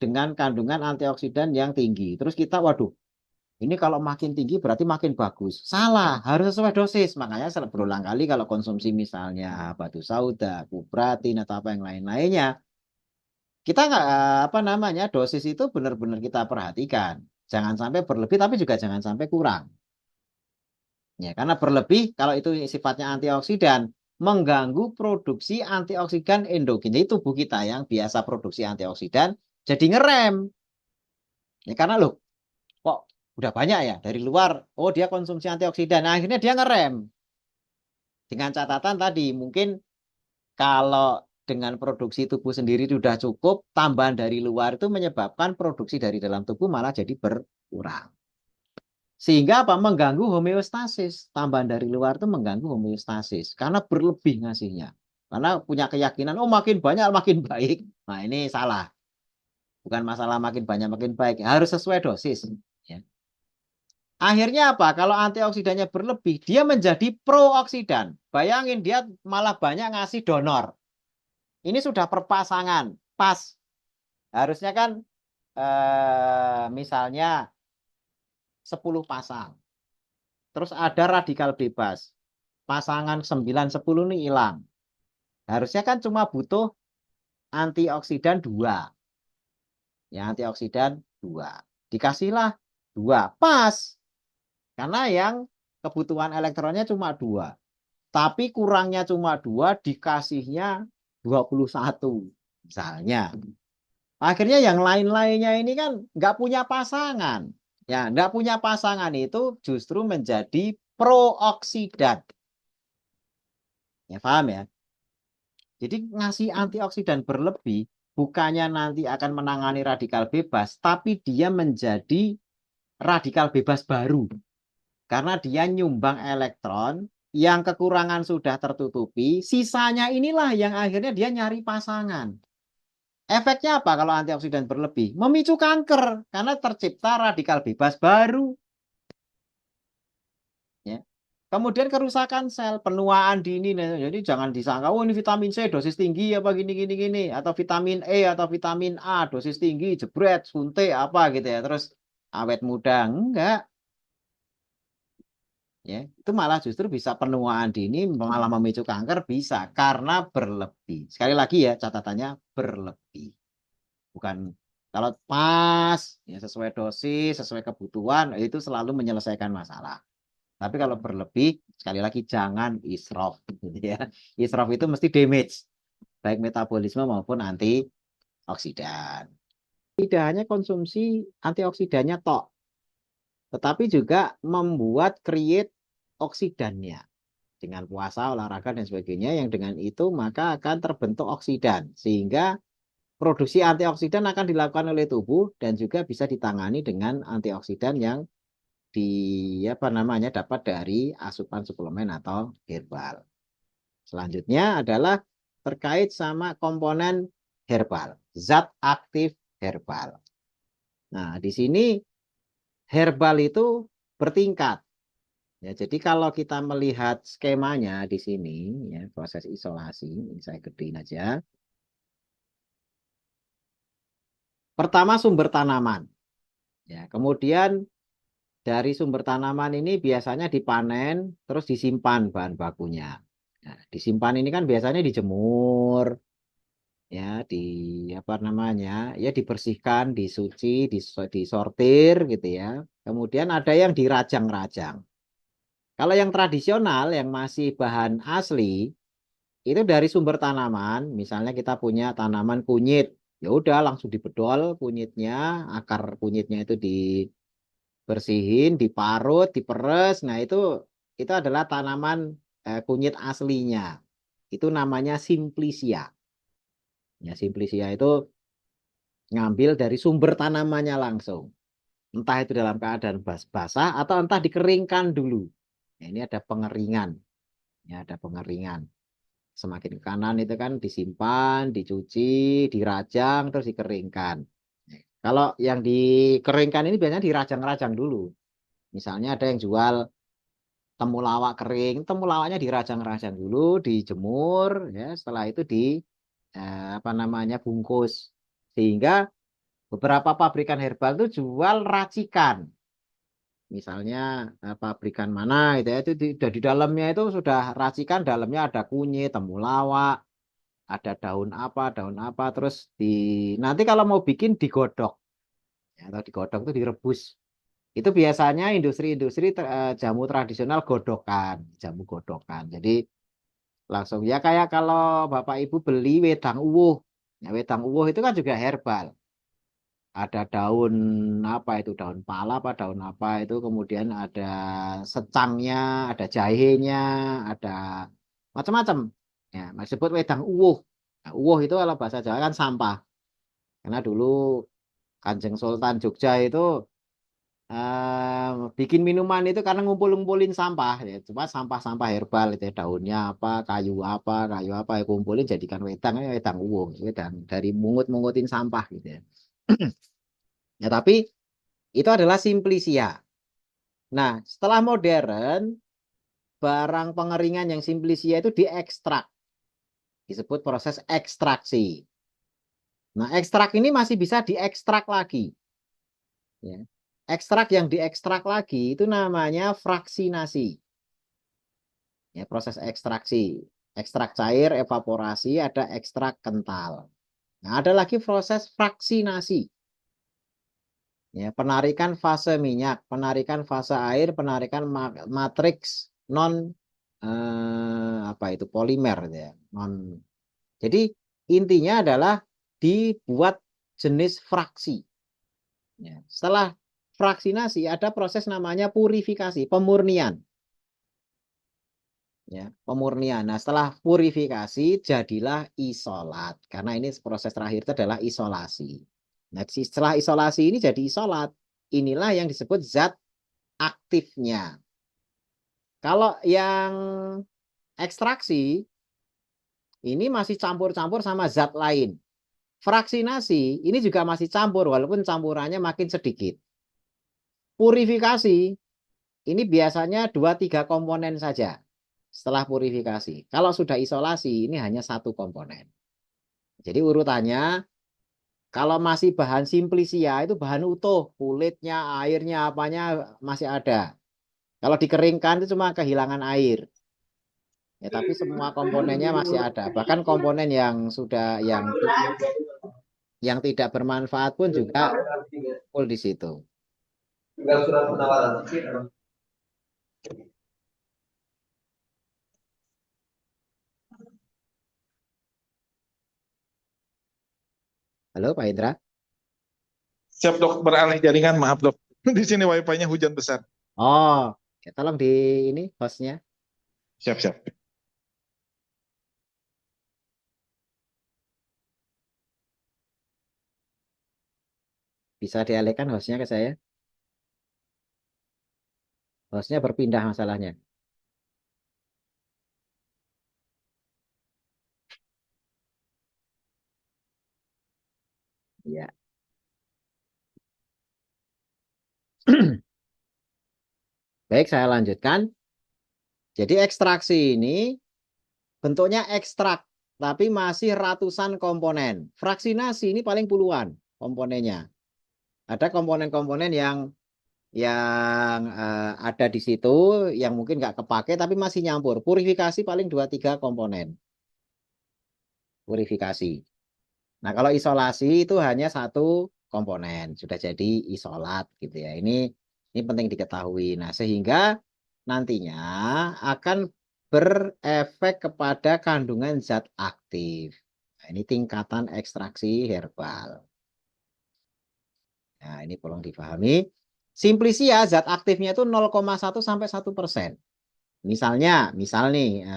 dengan kandungan antioksidan yang tinggi. Terus kita, waduh, ini kalau makin tinggi berarti makin bagus. Salah, harus sesuai dosis. Makanya berulang kali kalau konsumsi misalnya batu sauda, kupratin atau apa yang lain-lainnya, kita nggak apa namanya dosis itu benar-benar kita perhatikan. Jangan sampai berlebih tapi juga jangan sampai kurang. Ya, karena berlebih kalau itu sifatnya antioksidan mengganggu produksi antioksidan endogen. Jadi tubuh kita yang biasa produksi antioksidan jadi ngerem. Ya, karena loh kok udah banyak ya dari luar, oh dia konsumsi antioksidan. Nah, akhirnya dia ngerem. Dengan catatan tadi mungkin kalau dengan produksi tubuh sendiri sudah cukup, tambahan dari luar itu menyebabkan produksi dari dalam tubuh malah jadi berkurang. Sehingga apa? Mengganggu homeostasis. Tambahan dari luar itu mengganggu homeostasis. Karena berlebih ngasihnya. Karena punya keyakinan, oh makin banyak makin baik. Nah ini salah. Bukan masalah makin banyak makin baik. Harus sesuai dosis. Ya. Akhirnya apa? Kalau antioksidannya berlebih, dia menjadi prooksidan. Bayangin dia malah banyak ngasih donor. Ini sudah perpasangan. Pas. Harusnya kan misalnya 10 pasang. Terus ada radikal bebas. Pasangan 9, 10 ini hilang. Harusnya kan cuma butuh antioksidan 2. Ya, antioksidan 2. Dikasihlah 2. Pas. Karena yang kebutuhan elektronnya cuma 2. Tapi kurangnya cuma 2, dikasihnya 21. Misalnya. Akhirnya yang lain-lainnya ini kan nggak punya pasangan. Ya, nggak punya pasangan itu justru menjadi prooksidan. Ya, paham ya? Jadi ngasih antioksidan berlebih bukannya nanti akan menangani radikal bebas, tapi dia menjadi radikal bebas baru. Karena dia nyumbang elektron yang kekurangan sudah tertutupi, sisanya inilah yang akhirnya dia nyari pasangan. Efeknya apa kalau antioksidan berlebih? Memicu kanker karena tercipta radikal bebas baru. Ya. Kemudian kerusakan sel, penuaan dini. Jadi jangan disangka, oh ini vitamin C dosis tinggi apa gini gini gini, atau vitamin E atau vitamin A dosis tinggi, jebret, suntik apa gitu ya. Terus awet muda, enggak. Ya, itu malah justru bisa penuaan dini malah memicu kanker bisa karena berlebih. Sekali lagi ya catatannya berlebih. Bukan kalau pas ya sesuai dosis, sesuai kebutuhan itu selalu menyelesaikan masalah. Tapi kalau berlebih sekali lagi jangan israf gitu ya. Israf itu mesti damage baik metabolisme maupun antioksidan. Tidak hanya konsumsi antioksidannya tok, tetapi juga membuat create oksidannya. Dengan puasa, olahraga, dan sebagainya, yang dengan itu maka akan terbentuk oksidan. Sehingga produksi antioksidan akan dilakukan oleh tubuh dan juga bisa ditangani dengan antioksidan yang apa namanya dapat dari asupan suplemen atau herbal. Selanjutnya adalah terkait sama komponen herbal, zat aktif herbal. Nah, di sini herbal itu bertingkat. Ya, jadi kalau kita melihat skemanya di sini, ya, proses isolasi, ini saya gedein aja. Pertama sumber tanaman. Ya, kemudian dari sumber tanaman ini biasanya dipanen, terus disimpan bahan bakunya. Nah, disimpan ini kan biasanya dijemur, ya, di apa namanya, ya dibersihkan, disuci, disortir gitu ya. Kemudian ada yang dirajang-rajang. Kalau yang tradisional, yang masih bahan asli, itu dari sumber tanaman, misalnya kita punya tanaman kunyit, ya udah langsung dibedol kunyitnya, akar kunyitnya itu dibersihin, diparut, diperes. Nah, itu adalah tanaman kunyit aslinya. Itu namanya simplicia. Ya, simplicia itu ngambil dari sumber tanamannya langsung. Entah itu dalam keadaan basah atau entah dikeringkan dulu. Nah, ini ada pengeringan. Ya, ada pengeringan. Semakin ke kanan itu kan disimpan, dicuci, dirajang, terus dikeringkan. Kalau yang dikeringkan ini biasanya dirajang-rajang dulu. Misalnya ada yang jual temulawak kering, temulawaknya dirajang-rajang dulu, dijemur, ya. Setelah itu apa namanya bungkus. Sehingga beberapa pabrikan herbal itu jual racikan. Misalnya pabrikan mana gitu ya, itu di dalamnya itu sudah racikan, dalamnya ada kunyit, temulawak, ada daun apa, terus nanti kalau mau bikin digodok, ya, atau digodok itu direbus. Itu biasanya industri-industri jamu tradisional godokan, jamu godokan. Jadi langsung ya kayak kalau Bapak Ibu beli wedang uwuh. Ya, wedang uwuh itu kan juga herbal. Ada daun apa itu, daun pala apa daun apa itu, kemudian ada secangnya, ada jahenya, ada macam-macam. Ya, disebut wedang uwuh. Nah, uwuh itu kalau bahasa Jawa kan sampah. Karena dulu Kanjeng Sultan Jogja itu bikin minuman itu karena ngumpul-ngumpulin sampah ya, cuma sampah-sampah herbal itu ya, daunnya kayu apa ya kumpulin jadikan wedang ya, wedang uwuh, wedang dari mungut-mungutin sampah gitu ya. Ya tapi itu adalah simplicia. Nah, setelah modern, barang pengeringan yang simplicia itu diekstrak, disebut proses ekstraksi. Nah, ekstrak ini masih bisa diekstrak lagi. Ya. Ekstrak yang diekstrak lagi itu namanya fraksinasi. Ya, proses ekstraksi. Ekstrak cair, evaporasi, ada ekstrak kental. Nah, ada lagi proses fraksinasi. Ya, penarikan fase minyak, penarikan fase air, penarikan matriks non apa itu polimer ya. Non. Jadi intinya adalah dibuat jenis fraksi. Ya. Setelah fraksinasi ada proses namanya purifikasi, pemurnian. Ya, pemurnian. Nah, setelah purifikasi jadilah isolat. Karena ini proses terakhir itu adalah isolasi. Nah, setelah isolasi ini jadi isolat. Inilah yang disebut zat aktifnya. Kalau yang ekstraksi ini masih campur-campur sama zat lain. Fraksinasi ini juga masih campur walaupun campurannya makin sedikit. Purifikasi ini biasanya 2-3 komponen saja setelah purifikasi. Kalau sudah isolasi ini hanya satu komponen. Jadi urutannya kalau masih bahan simplicia itu bahan utuh, kulitnya, airnya, apanya masih ada. Kalau dikeringkan itu cuma kehilangan air. Ya, tapi semua komponennya masih ada. Bahkan komponen yang sudah yang tidak bermanfaat pun juga full di situ. Tinggal surat penawaran. Halo Pak Indra. Siap dok, beralih jaringan, maaf dok. Di sini wifi-nya hujan besar. Oh, ya, tolong di ini hostnya Siap, siap. bisa dialihkan hostnya ke saya. Hostnya berpindah masalahnya. Ya. Baik, saya lanjutkan. Jadi ekstraksi ini bentuknya ekstrak, tapi masih ratusan komponen. Fraksinasi ini paling puluhan komponennya. Ada komponen-komponen yang ada di situ yang mungkin nggak kepake tapi masih nyampur. Purifikasi paling 2-3 komponen. Purifikasi. Nah, kalau isolasi itu hanya satu komponen, sudah jadi isolat gitu ya. Ini penting diketahui. Nah, sehingga nantinya akan berefek kepada kandungan zat aktif. Nah, ini tingkatan ekstraksi herbal. Nah, ini perlu dipahami. Simplisia zat aktifnya itu 0,1 sampai 1%. Misal nih,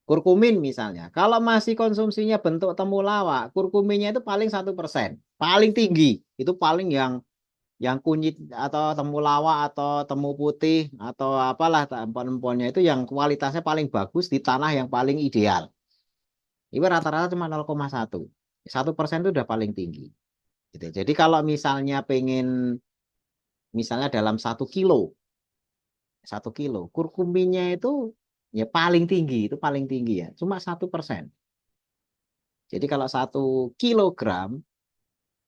kurkumin misalnya. Kalau masih konsumsinya bentuk temulawak, kurkuminnya itu paling 1%. Paling tinggi. Itu paling yang kunyit atau temulawak atau temu putih atau apalah empon-emponnya itu yang kualitasnya paling bagus di tanah yang paling ideal. Itu rata-rata cuma 0,1. 1% itu udah paling tinggi. Gitu. Jadi kalau misalnya pengen misalnya dalam 1 kilo kurkuminnya itu ya paling tinggi ya cuma 1%. Jadi kalau 1 kilogram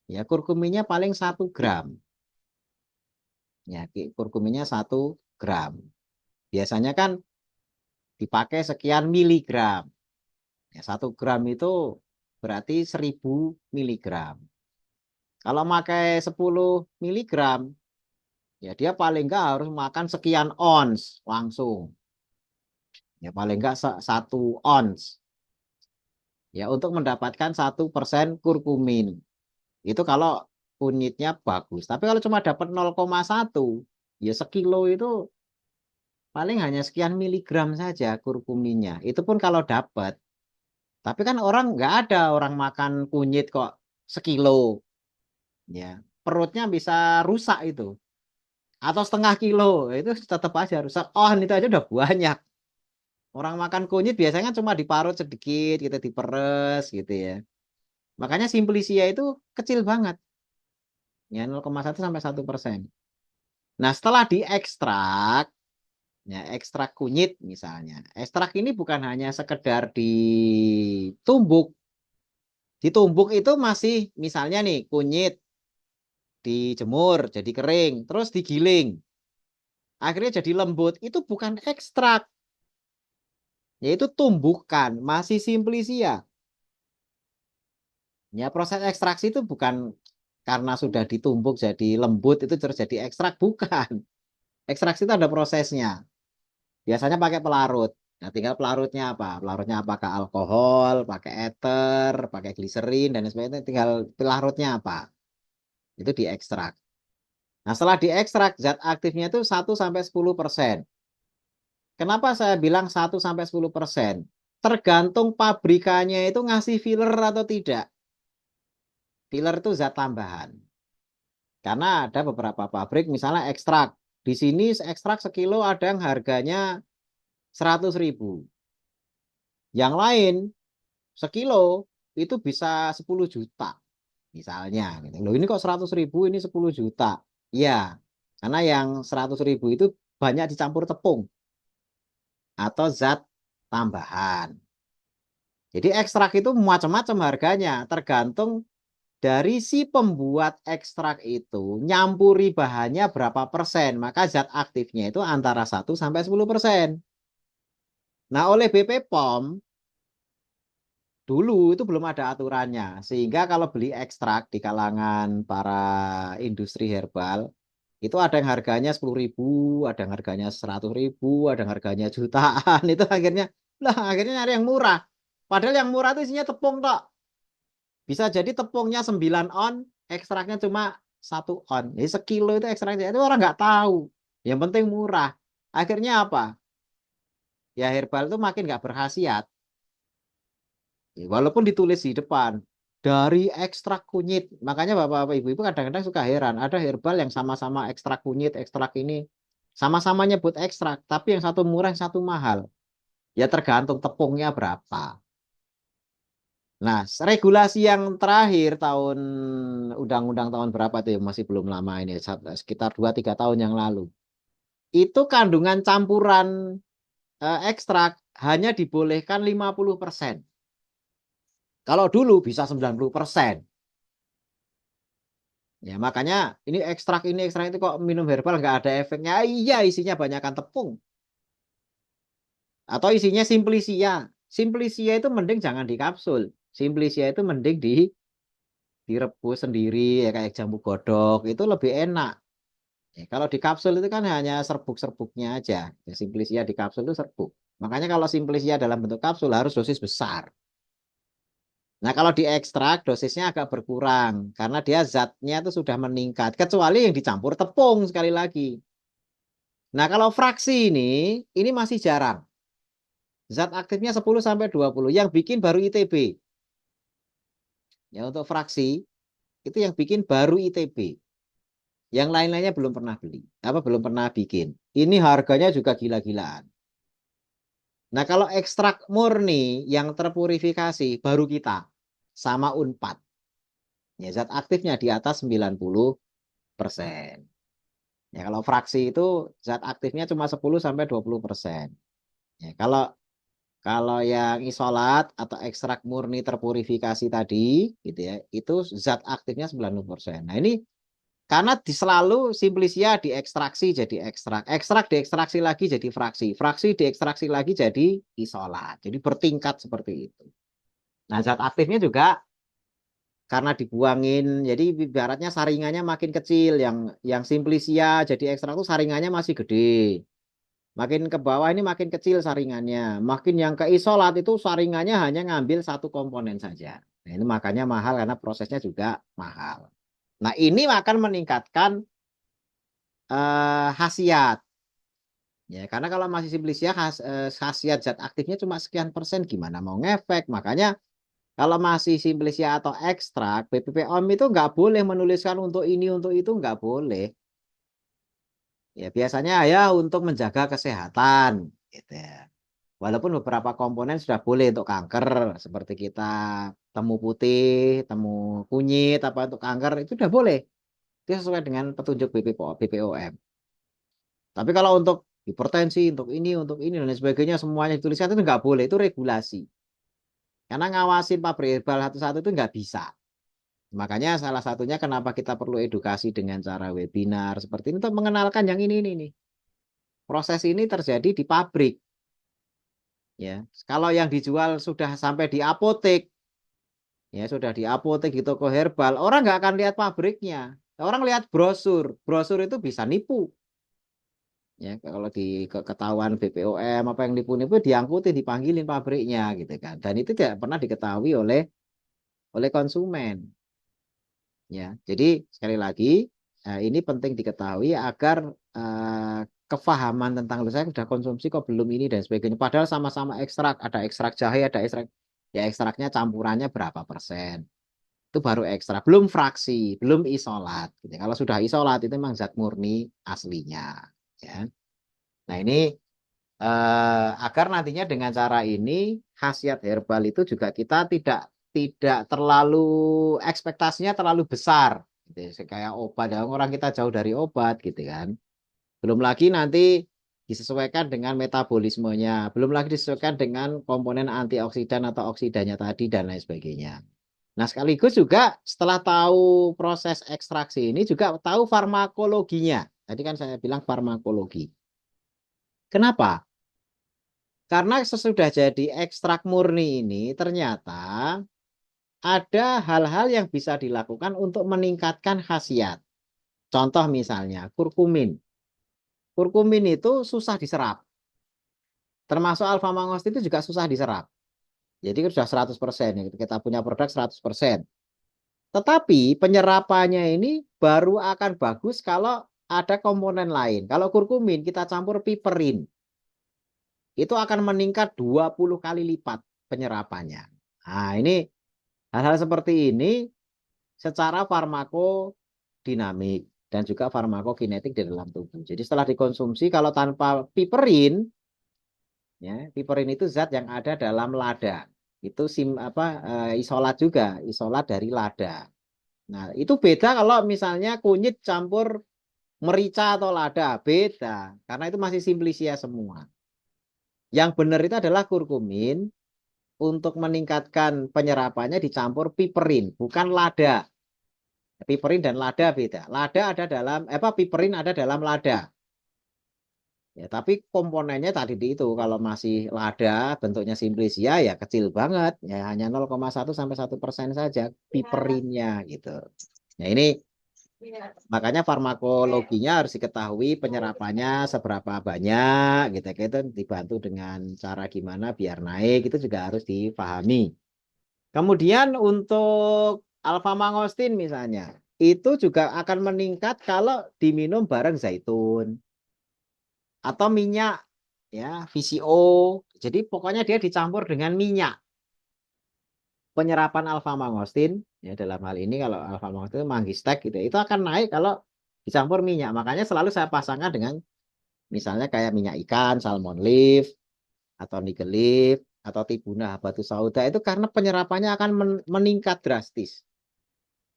ya kurkuminnya paling 1 gram. Ya kurkuminnya 1 gram. Biasanya kan dipakai sekian miligram. Ya 1 gram itu berarti 1000 miligram. Kalau pakai 10 miligram ya dia paling enggak harus makan sekian ons langsung. Ya paling enggak 1 ons. Ya untuk mendapatkan 1% kurkumin. Itu kalau kunyitnya bagus. Tapi kalau cuma dapat 0,1, ya sekilo itu paling hanya sekian miligram saja kurkuminnya. Itu pun kalau dapat. Tapi kan orang nggak ada orang makan kunyit kok sekilo. Ya, perutnya bisa rusak itu. Atau setengah kilo, itu tetap aja rusak. Oh, itu aja udah banyak. Orang makan kunyit biasanya cuma diparut sedikit, gitu diperes gitu ya. Makanya simplisia itu kecil banget. Ya 0,1 sampai 1%. Nah, setelah diekstrak, ya ekstrak kunyit misalnya. Ekstrak ini bukan hanya sekedar ditumbuk. Ditumbuk itu masih misalnya nih kunyit dijemur jadi kering, terus digiling. Akhirnya jadi lembut. Itu bukan ekstrak, yaitu tumbukan, masih simplisia. Ya, proses ekstraksi itu bukan karena sudah ditumbuk jadi lembut itu terus jadi ekstrak, bukan. Ekstraksi itu ada prosesnya. Biasanya pakai pelarut. Nah, tinggal pelarutnya apa? Pelarutnya apakah alkohol, pakai ether, pakai gliserin, dan sebagainya. Tinggal pelarutnya apa? Itu diekstrak. Nah, setelah diekstrak, zat aktifnya itu 1-10%. Kenapa saya bilang 1-10%? Tergantung pabrikannya itu ngasih filler atau tidak. Filler itu zat tambahan. Karena ada beberapa pabrik, misalnya ekstrak. Di sini ekstrak sekilo ada yang harganya 100.000. Yang lain sekilo itu bisa 10 juta misalnya gitu. Loh ini kok 100.000 ini 10 juta. Iya, karena yang 100.000 itu banyak dicampur tepung atau zat tambahan. Jadi ekstrak itu macam-macam harganya, tergantung dari si pembuat ekstrak itu nyampuri bahannya berapa persen, maka zat aktifnya itu antara 1 sampai 10%. Nah, oleh BP POM dulu itu belum ada aturannya, sehingga kalau beli ekstrak di kalangan para industri herbal itu ada yang harganya 10.000, ada yang harganya 100.000, ada yang harganya jutaan. Itu akhirnya nyari yang murah. Padahal yang murah itu isinya tepung tok. Bisa jadi tepungnya 9 on, ekstraknya cuma 1 on. Jadi sekilo itu ekstraknya itu orang nggak tahu. Yang penting murah. Akhirnya apa? Ya herbal itu makin nggak berkhasiat. Walaupun ditulis di depan dari ekstrak kunyit. Makanya bapak-bapak ibu-ibu kadang-kadang suka heran. Ada herbal yang sama-sama ekstrak kunyit, ekstrak ini. Sama-sama nyebut ekstrak. Tapi yang satu murah, yang satu mahal. Ya tergantung tepungnya berapa. Nah, regulasi yang terakhir tahun undang-undang tahun berapa itu ya, masih belum lama ini, sekitar 2-3 tahun yang lalu. Itu kandungan campuran ekstrak hanya dibolehkan 50%. Kalau dulu bisa 90%. Ya, makanya ini ekstrak itu kok minum herbal nggak ada efeknya. Iya, isinya banyakkan tepung. Atau isinya simplisia. Simplisia itu mending jangan dikapsul. Simplisia itu mending direbus sendiri ya kayak jambu godok itu lebih enak. Ya, kalau di kapsul itu kan hanya serbuk-serbuknya aja. Ya, simplisia di kapsul itu serbuk. Makanya kalau simplisia dalam bentuk kapsul harus dosis besar. Nah kalau diekstrak dosisnya agak berkurang karena dia zatnya itu sudah meningkat. Kecuali yang dicampur tepung sekali lagi. Nah kalau fraksi ini masih jarang. Zat aktifnya 10-20. Yang bikin baru ITB. Ya untuk fraksi itu yang bikin baru ITB. Yang lain-lainnya belum pernah beli. Belum pernah bikin. Ini harganya juga gila-gilaan. Nah, kalau ekstrak murni yang terpurifikasi baru kita sama Unpad. Ya, zat aktifnya di atas 90%. Ya, kalau fraksi itu zat aktifnya cuma 10-20%. Ya, kalau yang isolat atau ekstrak murni terpurifikasi tadi gitu ya, itu zat aktifnya 90%. Nah, ini karena selalu simplisia diekstraksi jadi ekstrak. Ekstrak diekstraksi lagi jadi fraksi. Fraksi diekstraksi lagi jadi isolat. Jadi bertingkat seperti itu. Nah, zat aktifnya juga karena dibuangin. Jadi ibaratnya saringannya makin kecil. Yang simplisia jadi ekstrak itu saringannya masih gede. Makin ke bawah ini makin kecil saringannya. Makin yang ke isolat itu saringannya hanya ngambil satu komponen saja. Nah, ini makanya mahal karena prosesnya juga mahal. Nah, ini akan meningkatkan khasiat. Ya, karena kalau masih simplisia khasiat zat aktifnya cuma sekian persen gimana mau ngefek. Makanya kalau masih simplisia atau ekstrak BPOM itu nggak boleh menuliskan untuk ini untuk itu nggak boleh. Ya biasanya ya untuk menjaga kesehatan gitu ya. Walaupun beberapa komponen sudah boleh untuk kanker seperti kita temu putih, temu kunyit apa untuk kanker itu sudah boleh. Itu sesuai dengan petunjuk BPOM. Tapi kalau untuk hipertensi, untuk ini dan lain sebagainya semuanya dituliskan itu nggak boleh, itu regulasi. Karena ngawasin pabrik herbal satu-satu itu nggak bisa. Makanya salah satunya kenapa kita perlu edukasi dengan cara webinar seperti ini untuk mengenalkan yang ini nih. Proses ini terjadi di pabrik. Ya, kalau yang dijual sudah sampai di apotek, ya sudah di apotek di toko herbal, orang nggak akan lihat pabriknya. Orang lihat brosur, brosur itu bisa nipu. Ya kalau di ketahuan BPOM apa yang nipu-nipu diangkutin dipanggilin pabriknya gitu kan dan itu tidak pernah diketahui oleh konsumen ya jadi sekali lagi ini penting diketahui agar kefahaman tentang saya sudah konsumsi kok belum ini dan sebagainya padahal sama-sama ekstrak ada ekstrak jahe ada ekstrak ya ekstraknya campurannya berapa persen itu baru ekstrak belum fraksi belum isolat gitu. Kalau sudah isolat itu memang zat murni aslinya ya. Nah ini agar nantinya dengan cara ini khasiat herbal itu juga kita tidak terlalu ekspektasinya terlalu besar gitu. Kayak obat ya orang kita jauh dari obat gitu kan. Belum lagi nanti disesuaikan dengan metabolismenya, belum lagi disesuaikan dengan komponen antioksidan atau oksidannya tadi dan lain sebagainya. Nah, sekaligus juga setelah tahu proses ekstraksi ini juga tahu farmakologinya. Tadi kan saya bilang farmakologi. Kenapa? Karena sesudah jadi ekstrak murni ini ternyata ada hal-hal yang bisa dilakukan untuk meningkatkan khasiat. Contoh misalnya kurkumin. Kurkumin itu susah diserap. Termasuk alfa mangostin itu juga susah diserap. Jadi sudah 100%. Kita punya produk 100%. Tetapi penyerapannya ini baru akan bagus kalau ada komponen lain. Kalau kurkumin kita campur piperin. Itu akan meningkat 20 kali lipat penyerapannya. Nah, ini hal-hal seperti ini secara farmakodinamik dan juga farmakokinetik di dalam tubuh. Jadi setelah dikonsumsi kalau tanpa piperin, ya, piperin itu zat yang ada dalam lada. Itu isolat juga, isolat dari lada. Nah, itu beda kalau misalnya kunyit campur merica atau lada, beda. Karena itu masih simplicia semua. Yang benar itu adalah kurkumin untuk meningkatkan penyerapannya dicampur piperin, bukan lada. Piperin dan lada beda. Lada ada dalam piperin ada dalam lada. Ya, tapi komponennya tadi itu kalau masih lada bentuknya simplicia ya kecil banget, ya hanya 0,1 sampai 1% saja piperinnya gitu. Nah, ini makanya farmakologinya harus diketahui penyerapannya seberapa banyak gitu. Itu dibantu dengan cara gimana biar naik itu juga harus dipahami. Kemudian untuk alfa mangostin misalnya itu juga akan meningkat kalau diminum bareng zaitun atau minyak ya VCO. Jadi pokoknya dia dicampur dengan minyak. Penyerapan alfa mangostin ya dalam hal ini kalau alfa mangostin manggistek gitu itu akan naik kalau dicampur minyak. Makanya selalu saya pasangkan dengan misalnya kayak minyak ikan, salmon leaf atau nigel leaf atau tibuna habatus sauda itu karena penyerapannya akan meningkat drastis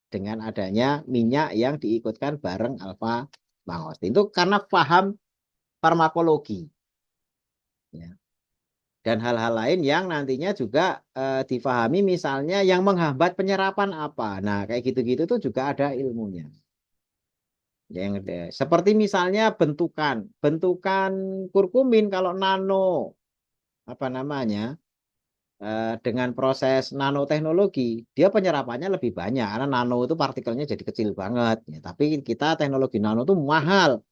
dengan adanya minyak yang diikutkan bareng alfa mangostin. Itu karena paham farmakologi. Ya. Dan hal-hal lain yang nantinya juga difahami misalnya yang menghambat penyerapan apa. Nah, kayak gitu-gitu tuh juga ada ilmunya. Seperti misalnya bentukan kurkumin kalau nano dengan proses nanoteknologi dia penyerapannya lebih banyak karena nano itu partikelnya jadi kecil banget. Ya, tapi kita teknologi nano itu mahal.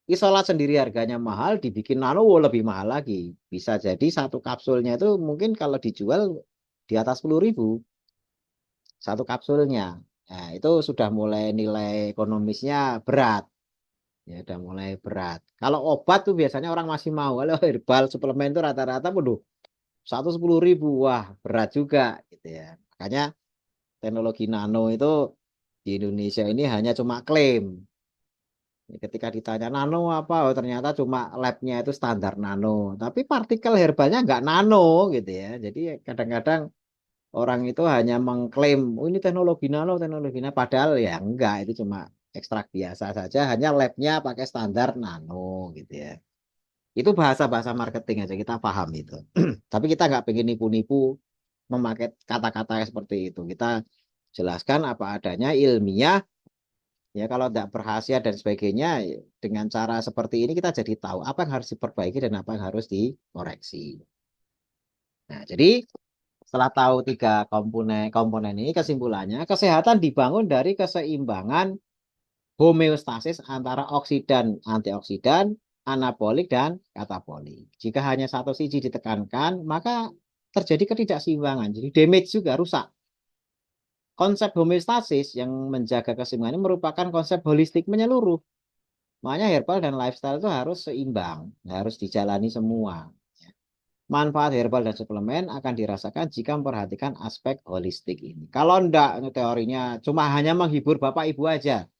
Isolat sendiri harganya mahal, dibikin nano lebih mahal lagi. Bisa jadi satu kapsulnya itu mungkin kalau dijual di atas 10.000 satu kapsulnya. Nah, itu sudah mulai nilai ekonomisnya berat. Ya, udah mulai berat. Kalau obat tuh biasanya orang masih mau. Kalau herbal suplemen itu rata-rata, waduh, 110.000. Wah, berat juga. Gitu ya. Makanya teknologi nano itu di Indonesia ini hanya cuma klaim. Ketika ditanya nano apa, oh, ternyata cuma labnya itu standar nano. Tapi partikel herbalnya nggak nano gitu ya. Jadi kadang-kadang orang itu hanya mengklaim, oh ini teknologi nano. Padahal ya enggak, itu cuma ekstrak biasa saja. Hanya labnya pakai standar nano gitu ya. Itu bahasa-bahasa marketing aja kita paham itu. Tapi kita nggak pengen nipu-nipu memakai kata-kata seperti itu. Kita jelaskan apa adanya ilmiah. Ya kalau tidak berhasil dan sebagainya dengan cara seperti ini kita jadi tahu apa yang harus diperbaiki dan apa yang harus dikoreksi. Nah, jadi setelah tahu 3 komponen ini kesimpulannya kesehatan dibangun dari keseimbangan homeostasis antara oksidan antioksidan, anabolik dan katabolik. Jika hanya satu sisi ditekankan, maka terjadi ketidakseimbangan. Jadi damage juga rusak. Konsep homeostasis yang menjaga keseimbangan ini merupakan konsep holistik menyeluruh. Makanya herbal dan lifestyle itu harus seimbang, harus dijalani semua. Manfaat herbal dan suplemen akan dirasakan jika memperhatikan aspek holistik ini. Kalau enggak, teorinya cuma hanya menghibur bapak ibu aja.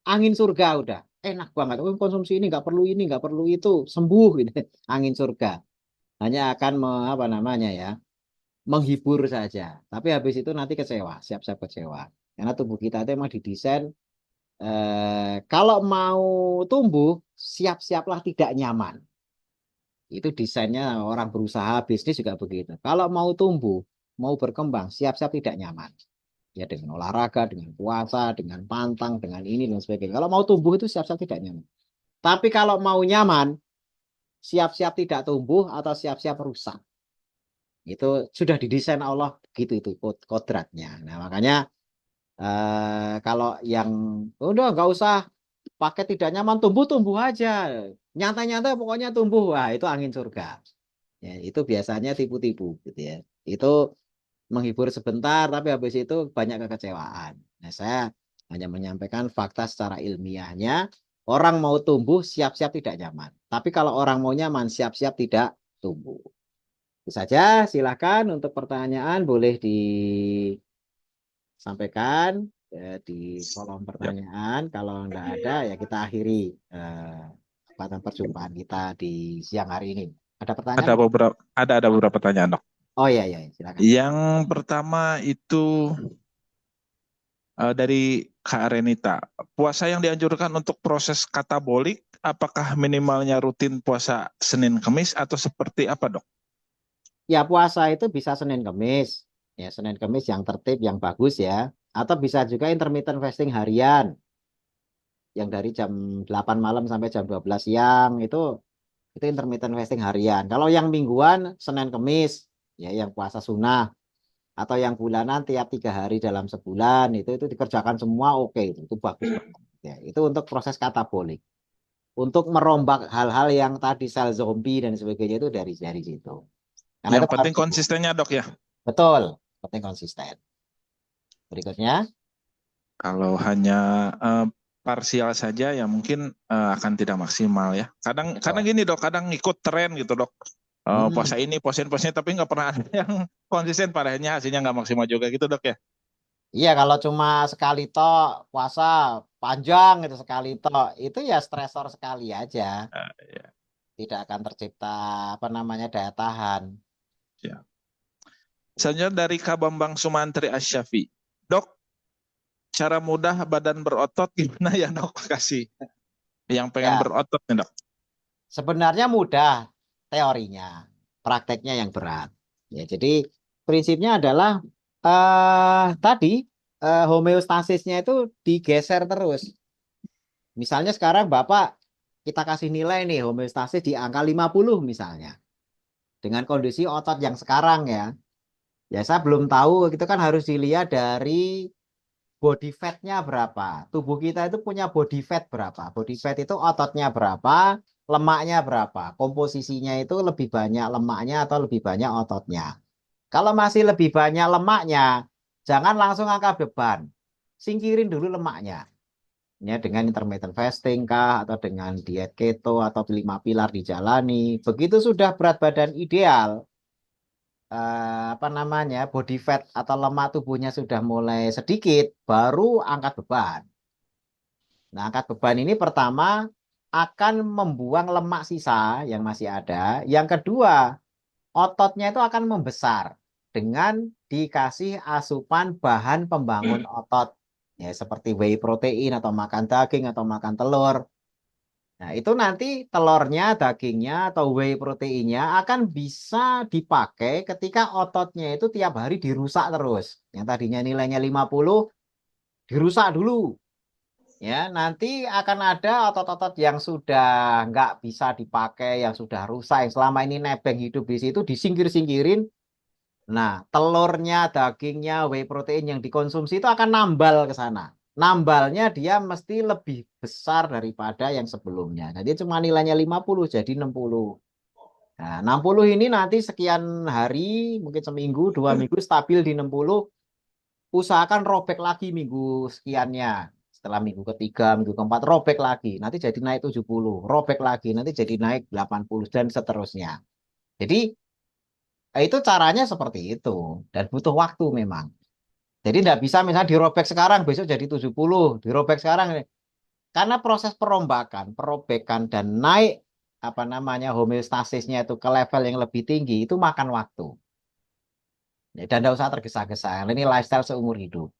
Angin surga udah, enak banget. Oh, konsumsi ini, nggak perlu itu, sembuh gitu. Angin surga. Hanya akan menghibur saja. Tapi habis itu nanti kecewa, siap-siap kecewa. Karena tubuh kita itu memang didesain kalau mau tumbuh, siap-siaplah tidak nyaman. Itu desainnya orang berusaha bisnis juga begitu. Kalau mau tumbuh, mau berkembang, siap-siap tidak nyaman. Ya dengan olahraga, dengan puasa, dengan pantang, dengan ini dan sebagainya. Kalau mau tumbuh itu siap-siap tidak nyaman. Tapi kalau mau nyaman, siap-siap tidak tumbuh atau siap-siap rusak. Itu sudah didesain Allah begitu itu kodratnya. Nah, makanya kalau yang udah nggak usah pakai tidak nyaman, tumbuh aja. Nyata-nyata pokoknya tumbuh. Wah, itu angin surga. Ya, itu biasanya tipu-tipu gitu ya. Itu menghibur sebentar tapi habis itu banyak kekecewaan. Nah, saya hanya menyampaikan fakta secara ilmiahnya. Orang mau tumbuh siap-siap tidak nyaman. Tapi kalau orang mau nyaman siap-siap tidak tumbuh. Itu saja, silakan untuk pertanyaan boleh disampaikan di kolom Ya. pertanyaan. Kalau enggak ada ya kita akhiri perjumpaan kita di siang hari ini. Ada pertanyaan? Ada beberapa pertanyaan, Dok. Oh iya, iya, silakan. Yang pertama itu dari Kak Renita. Puasa yang dianjurkan untuk proses katabolik, apakah minimalnya rutin puasa Senin Kamis atau seperti apa, Dok? Ya puasa itu bisa Senin Kamis. Ya Senin Kamis yang tertib, yang bagus ya. Atau bisa juga intermittent fasting harian. Yang dari jam 8 malam sampai jam 12 siang. Itu intermittent fasting harian. Kalau yang mingguan Senin Kamis. Ya yang puasa sunnah. Atau yang bulanan tiap 3 hari dalam sebulan. Itu dikerjakan semua oke. Itu bagus banget. Ya, itu untuk proses katabolik. Untuk merombak hal-hal yang tadi sel zombie dan sebagainya itu dari situ. Karena Yang itu penting harus konsistennya, Dok ya. betul, penting konsisten. Berikutnya, Kalau hanya parsial saja ya mungkin akan tidak maksimal ya. Kadang betul. gini, Dok, kadang ikut tren gitu, Dok. Hmm, Puasa ini, puasin tapi nggak pernah ada yang konsisten, padahal hasilnya nggak maksimal juga gitu, Dok ya. iya kalau cuma sekali tok puasa panjang itu sekali tok itu ya stresor sekali aja, Ya, tidak akan tercipta apa namanya daya tahan. ya. Selanjutnya dari Kak Bambang Sumantri Asyafi. Dok, cara mudah badan berotot gimana ya, Dok? Kasih. Yang pengen Ya, berotot nih, Dok. sebenarnya mudah teorinya, prakteknya yang berat. Ya, jadi prinsipnya adalah tadi homeostasisnya itu digeser terus. Misalnya sekarang Bapak kita kasih nilai nih homeostasis di angka 50 misalnya. Dengan kondisi otot yang sekarang ya. Ya saya belum tahu, itu kan harus dilihat dari body fat-nya berapa. Tubuh kita itu punya body fat berapa. Body fat itu ototnya berapa, lemaknya berapa. Komposisinya itu lebih banyak lemaknya atau lebih banyak ototnya. Kalau masih lebih banyak lemaknya, jangan langsung angkat beban. Singkirin dulu lemaknya. Ya, dengan intermittent fasting kah atau dengan diet keto atau 5 pilar dijalani. Begitu sudah berat badan ideal, apa namanya body fat atau lemak tubuhnya sudah mulai sedikit, baru angkat beban. Nah, angkat beban ini pertama akan membuang lemak sisa yang masih ada. Yang kedua, ototnya itu akan membesar dengan dikasih asupan bahan pembangun otot. Ya, seperti whey protein atau makan daging atau makan telur. Nah, itu nanti telurnya, dagingnya, atau whey proteinnya akan bisa dipakai ketika ototnya itu tiap hari dirusak terus. Yang tadinya nilainya 50, dirusak dulu. Ya, nanti akan ada otot-otot yang sudah nggak bisa dipakai, yang sudah rusak, yang selama ini nebeng hidup di situ, disingkir-singkirin. Nah, telurnya, dagingnya, whey protein yang dikonsumsi itu akan nambal ke sana. Nambalnya dia mesti lebih besar daripada yang sebelumnya. Nah, dia cuma nilainya 50 jadi 60. Nah, 60 ini nanti sekian hari, mungkin seminggu, 2 minggu stabil di 60. Usahakan robek lagi minggu sekiannya. Setelah minggu ketiga, minggu keempat, robek lagi. Nanti jadi naik 70. Robek lagi, nanti jadi naik 80 dan seterusnya. Jadi, itu caranya seperti itu. Dan butuh waktu memang. Jadi tidak bisa misalnya dirobek sekarang, besok jadi 70. Dirobek sekarang. Karena proses perombakan, perobekan, dan naik apa namanya homeostasisnya itu ke level yang lebih tinggi, itu makan waktu. Ya, dan tidak usah tergesa-gesa. Ini lifestyle seumur hidup.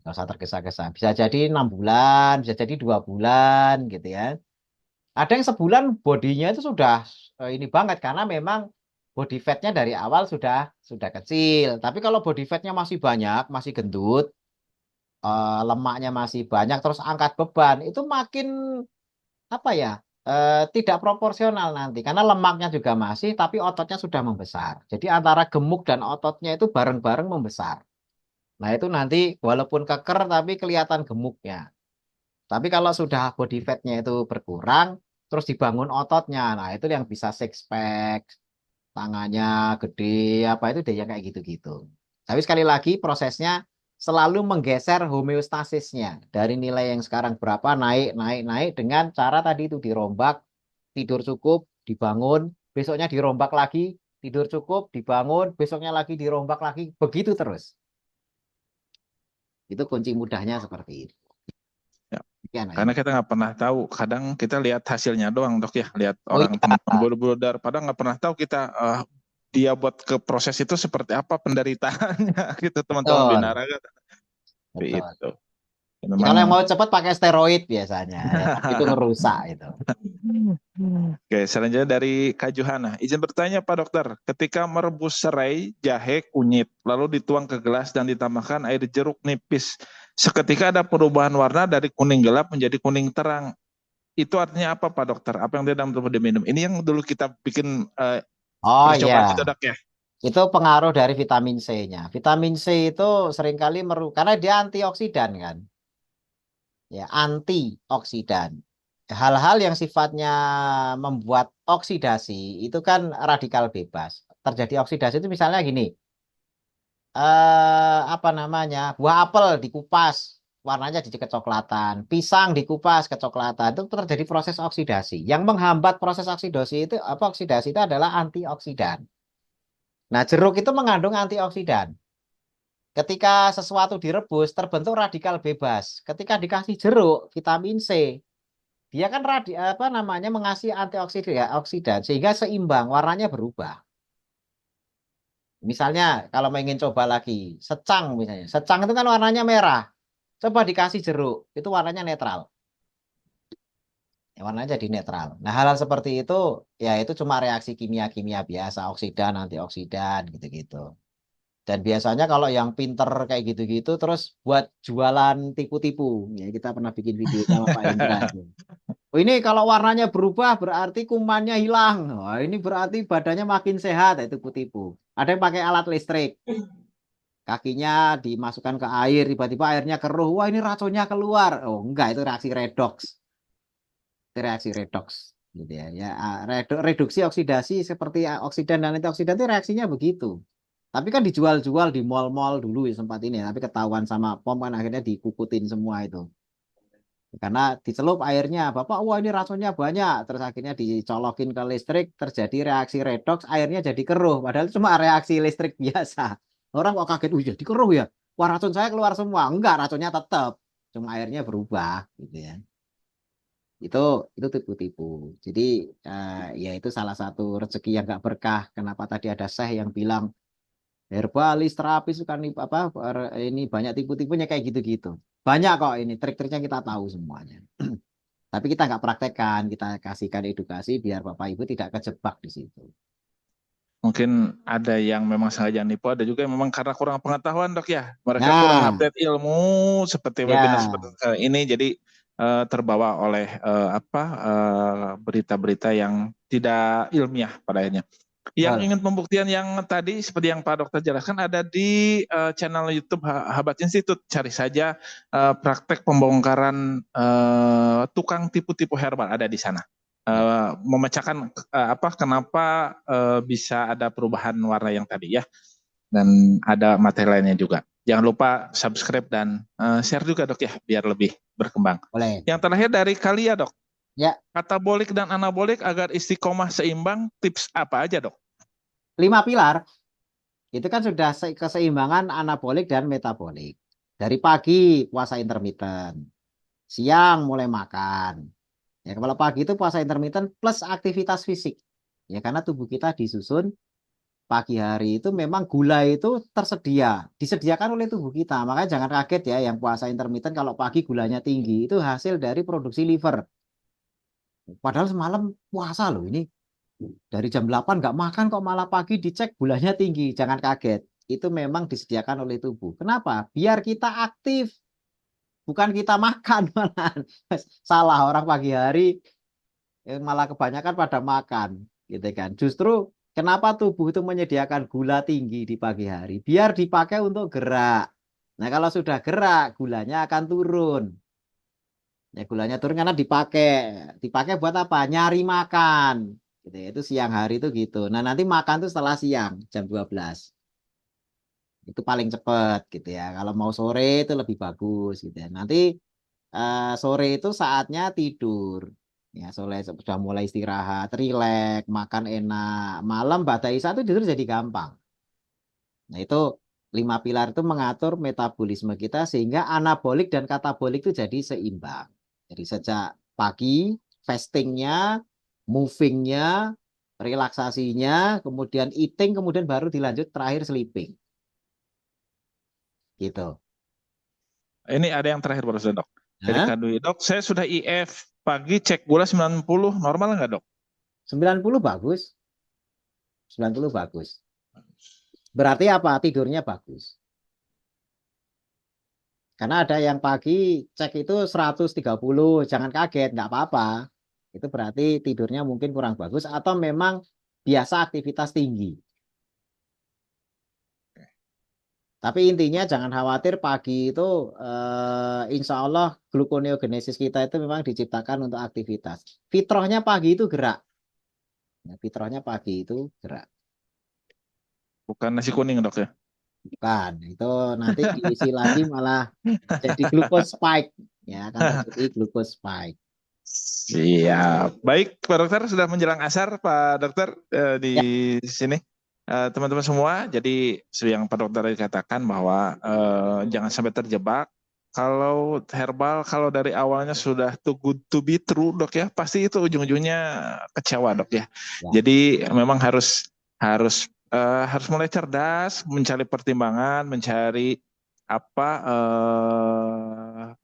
Nggak usah tergesa-gesa. Bisa jadi 6 bulan, bisa jadi 2 bulan, gitu ya. Ada yang sebulan bodinya itu sudah ini banget karena memang body fatnya dari awal sudah kecil. Tapi kalau body fatnya masih banyak, masih gendut, lemaknya masih banyak, terus angkat beban, itu makin apa ya? Tidak proporsional nanti karena lemaknya juga masih, tapi ototnya sudah membesar. Jadi antara gemuk dan ototnya itu bareng-bareng membesar. Nah itu nanti walaupun keker tapi kelihatan gemuknya. Tapi kalau sudah body fatnya itu berkurang, terus dibangun ototnya, nah itu yang bisa six pack, tangannya gede, apa itu dia kayak gitu-gitu. Tapi sekali lagi prosesnya selalu menggeser homeostasisnya dari nilai yang sekarang berapa naik dengan cara tadi itu dirombak, tidur cukup, dibangun, besoknya dirombak lagi, tidur cukup, dibangun, besoknya lagi dirombak lagi, begitu terus. Itu kunci mudahnya seperti itu. Ya. Sekian, Karena Ayu. kita nggak pernah tahu, kadang kita lihat hasilnya doang dok ya, lihat Oh orang iya, teman buru-buru padahal nggak pernah tahu kita dia buat ke proses itu seperti apa penderitaannya gitu teman-teman betul, binaraga seperti betul. itu. Ya, Ya, kalau yang memang mau cepat pakai steroid biasanya, ya, tapi itu ngerusak itu. Oke, selanjutnya dari Kak Johana. Izin bertanya Pak Dokter, ketika merebus serai, jahe, kunyit, lalu dituang ke gelas dan ditambahkan air jeruk nipis, seketika ada perubahan warna dari kuning gelap menjadi kuning terang. Itu artinya apa Pak Dokter? Apa yang tidak perlu diminum? Ini yang dulu kita bikin Oh percobaan itu iya, dok ya? itu pengaruh dari vitamin C-nya. Vitamin C itu seringkali karena dia antioksidan kan, ya antioksidan. Hal-hal yang sifatnya membuat oksidasi itu kan radikal bebas. Terjadi oksidasi itu misalnya gini, apa namanya, buah apel dikupas, warnanya jadi kecoklatan, pisang dikupas kecoklatan, itu terjadi proses oksidasi. Yang menghambat proses oksidasi itu apa? Oksidasi itu adalah antioksidan. Nah, jeruk itu mengandung antioksidan. Ketika sesuatu direbus, terbentuk radikal bebas. Ketika dikasih jeruk, vitamin C, dia kan apa namanya mengasih antioksidan, ya, oksidan, sehingga seimbang, warnanya berubah. Misalnya, kalau mau ingin coba lagi, secang misalnya. Secang itu kan warnanya merah. Coba dikasih jeruk, itu warnanya netral. Ya, warnanya jadi netral. Nah, hal-hal seperti itu, ya itu cuma reaksi kimia-kimia biasa, oksidan, antioksidan, gitu-gitu. Dan biasanya kalau yang pinter kayak gitu-gitu terus buat jualan tipu-tipu. Ya, kita pernah bikin video sama Pak Indra itu. Oh, ini kalau warnanya berubah berarti kumannya hilang. Wah, ini berarti badannya makin sehat. Itu tipu-tipu. Ada yang pakai alat listrik. Kakinya dimasukkan ke air, tiba-tiba airnya keruh. Wah, ini racunnya keluar. Oh, enggak, itu reaksi redox. Itu reaksi redox. Gitu ya. Ya, reduksi oksidasi seperti oksidan dan antioksidan itu reaksinya begitu. Tapi kan dijual-jual di mall-mall dulu ya sempat ini, tapi ketahuan sama POM kan akhirnya dikukutin semua itu. Karena dicelup airnya, Bapak, wah ini racunnya banyak. Terus akhirnya dicolokin ke listrik, terjadi reaksi redox, airnya jadi keruh. Padahal cuma reaksi listrik biasa. Orang kok kaget, jadi keruh ya? Wah racun saya keluar semua. Enggak, racunnya tetap. Cuma airnya berubah gitu ya. Itu tipu-tipu. Jadi ya itu salah satu rezeki yang gak berkah. Kenapa tadi ada Syekh yang bilang herbalis, terapis kan apa ini banyak tipu-tipunya kayak gitu-gitu. Banyak kok ini trik-triknya kita tahu semuanya. Tapi kita nggak praktekkan, kita kasihkan edukasi biar Bapak Ibu tidak kejebak di situ. Mungkin ada yang memang sengaja nipu, ada juga yang memang karena kurang pengetahuan dok ya. Mereka kurang Nah, update ilmu seperti webinar ya, seperti ini, jadi terbawa oleh berita-berita yang tidak ilmiah pada akhirnya. Yang betul. ingin pembuktian yang tadi seperti yang Pak Dokter jelaskan ada di channel YouTube Habat Institute. Cari saja praktek pembongkaran tukang tipu-tipu herbal ada di sana. Ya. Memecahkan kenapa bisa ada perubahan warna yang tadi ya, dan ada materi lainnya juga. Jangan lupa subscribe dan share juga dok ya biar lebih berkembang. Boleh. Yang terakhir dari Kalia dok, Ya, katabolik dan anabolik agar istiqomah seimbang, tips apa aja dok? 5 pilar itu kan sudah keseimbangan anabolik dan metabolik. Dari pagi puasa intermittent, siang mulai makan. Ya, kalau pagi itu puasa intermittent plus aktivitas fisik. Ya, karena tubuh kita disusun pagi hari itu memang gula itu disediakan oleh tubuh kita. Makanya jangan kaget ya yang puasa intermittent kalau pagi gulanya tinggi itu hasil dari produksi liver. Padahal semalam puasa loh ini. Dari jam 8 nggak makan kok malah pagi dicek gulanya tinggi. Jangan kaget. Itu memang disediakan oleh tubuh. Kenapa? Biar kita aktif. Bukan kita makan malahan. Salah orang pagi hari malah kebanyakan pada makan. Gitu kan. Justru kenapa tubuh itu menyediakan gula tinggi di pagi hari? Biar dipakai untuk gerak. Nah kalau sudah gerak gulanya akan turun. Ya gulanya turun karena dipakai buat apa? Nyari makan. Gitu ya. Itu siang hari itu gitu. Nah, nanti makan tuh setelah siang jam 12. Itu paling cepat gitu ya. Kalau mau sore itu lebih bagus gitu ya. Nanti sore itu saatnya tidur. Ya, sore sudah mulai istirahat, rileks, makan enak. Malam Ba'da Isya itu tidur jadi gampang. Nah, itu 5 pilar itu mengatur metabolisme kita sehingga anabolik dan katabolik itu jadi seimbang. Jadi sejak pagi, fastingnya, movingnya, relaksasinya, kemudian eating, kemudian baru dilanjut terakhir sleeping. Gitu. Ini ada yang terakhir baru dok. Dari Nah, Kadui, dok, saya sudah IF pagi cek gula 90, normal nggak dok? 90 bagus. 90 bagus. Berarti apa? Tidurnya bagus. Karena ada yang pagi cek itu 130, jangan kaget, nggak apa-apa. Itu berarti tidurnya mungkin kurang bagus atau memang biasa aktivitas tinggi. Tapi intinya jangan khawatir pagi itu insya Allah gluconeogenesis kita itu memang diciptakan untuk aktivitas. Fitrahnya pagi itu gerak. Nah, fitrahnya pagi itu gerak. Bukan nasi kuning dok ya? Bukan, itu nanti diisi lagi malah jadi glucose spike. Ya, akan terjadi glucose spike. Siap. Baik, Pak Dokter sudah menjelang asar, Pak Dokter di Ya, sini. Teman-teman semua, jadi yang Pak Dokter katakan bahwa jangan sampai terjebak. Kalau herbal, kalau dari awalnya sudah too good to be true, dok ya, pasti itu ujung-ujungnya kecewa, dok ya. ya. Jadi memang harus mulai cerdas, mencari pertimbangan, mencari apa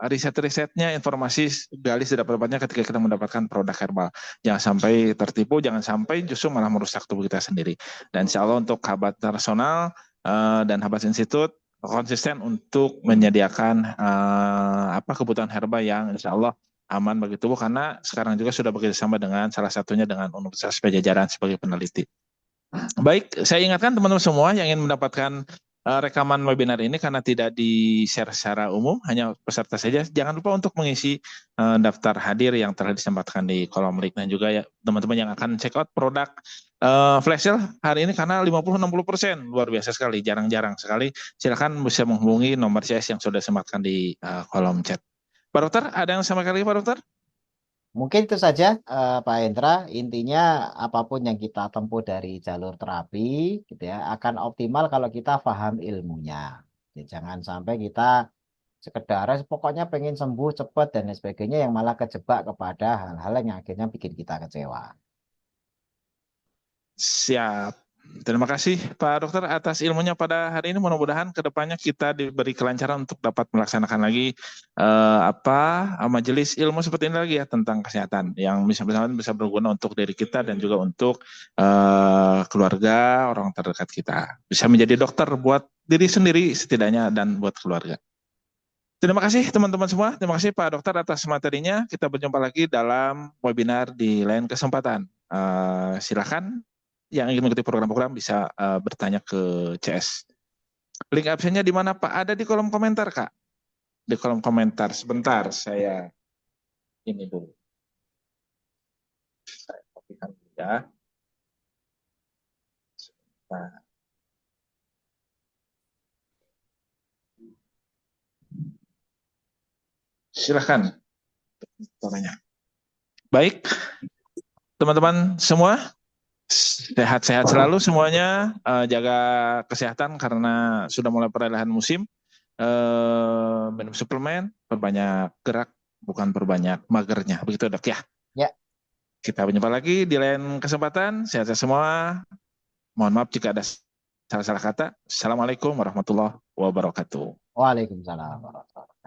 riset-risetnya, informasi gali sedapat-dapatnya ketika kita mendapatkan produk herbal. Jangan sampai tertipu, jangan sampai justru malah merusak tubuh kita sendiri. Dan insya Allah untuk Habat Nasional dan Habat Institut konsisten untuk menyediakan kebutuhan herbal yang insya Allah aman bagi tubuh karena sekarang juga sudah bekerjasama dengan salah satunya dengan Universitas Pajajaran sebagai peneliti. Baik, saya ingatkan teman-teman semua yang ingin mendapatkan rekaman webinar ini karena tidak di-share secara umum, hanya peserta saja. Jangan lupa untuk mengisi daftar hadir yang telah disempatkan di kolom link dan juga ya teman-teman yang akan check out produk flash sale hari ini karena 50-60%, luar biasa sekali, jarang-jarang sekali. Silakan bisa menghubungi nomor CS yang sudah disempatkan di kolom chat. Pak Dokter, ada yang sama kali Pak Dokter? Mungkin itu saja Pak Hendra. Intinya apapun yang kita tempuh dari jalur terapi gitu ya akan optimal kalau kita paham ilmunya. Jadi, jangan sampai kita sekedar pokoknya pengen sembuh cepat dan lain sebagainya yang malah kejebak kepada hal-hal yang akhirnya bikin kita kecewa. Siap. Terima kasih Pak Dokter atas ilmunya pada hari ini. Mudah-mudahan kedepannya kita diberi kelancaran untuk dapat melaksanakan lagi majelis ilmu seperti ini lagi ya tentang kesehatan yang bisa berguna untuk diri kita dan juga untuk keluarga orang terdekat kita. Bisa menjadi dokter buat diri sendiri setidaknya dan buat keluarga. Terima kasih teman-teman semua. Terima kasih Pak Dokter atas materinya. Kita berjumpa lagi dalam webinar di lain kesempatan. Silakan yang ingin mengikuti program-program bisa bertanya ke CS. Link absennya di mana Pak? Ada di kolom komentar Kak. Di kolom komentar. Sebentar saya ini dulu. Saya kopikan dulu ya. Sebentar. Silakan. Baik, teman-teman semua. Sehat-sehat selalu semuanya, jaga kesehatan karena sudah mulai peralihan musim, minum suplemen, perbanyak gerak, bukan perbanyak magernya, begitu dok ya? Ya. Kita berjumpa lagi di lain kesempatan, sehat-sehat semua, mohon maaf jika ada salah-salah kata. Assalamualaikum warahmatullahi wabarakatuh. Waalaikumsalam.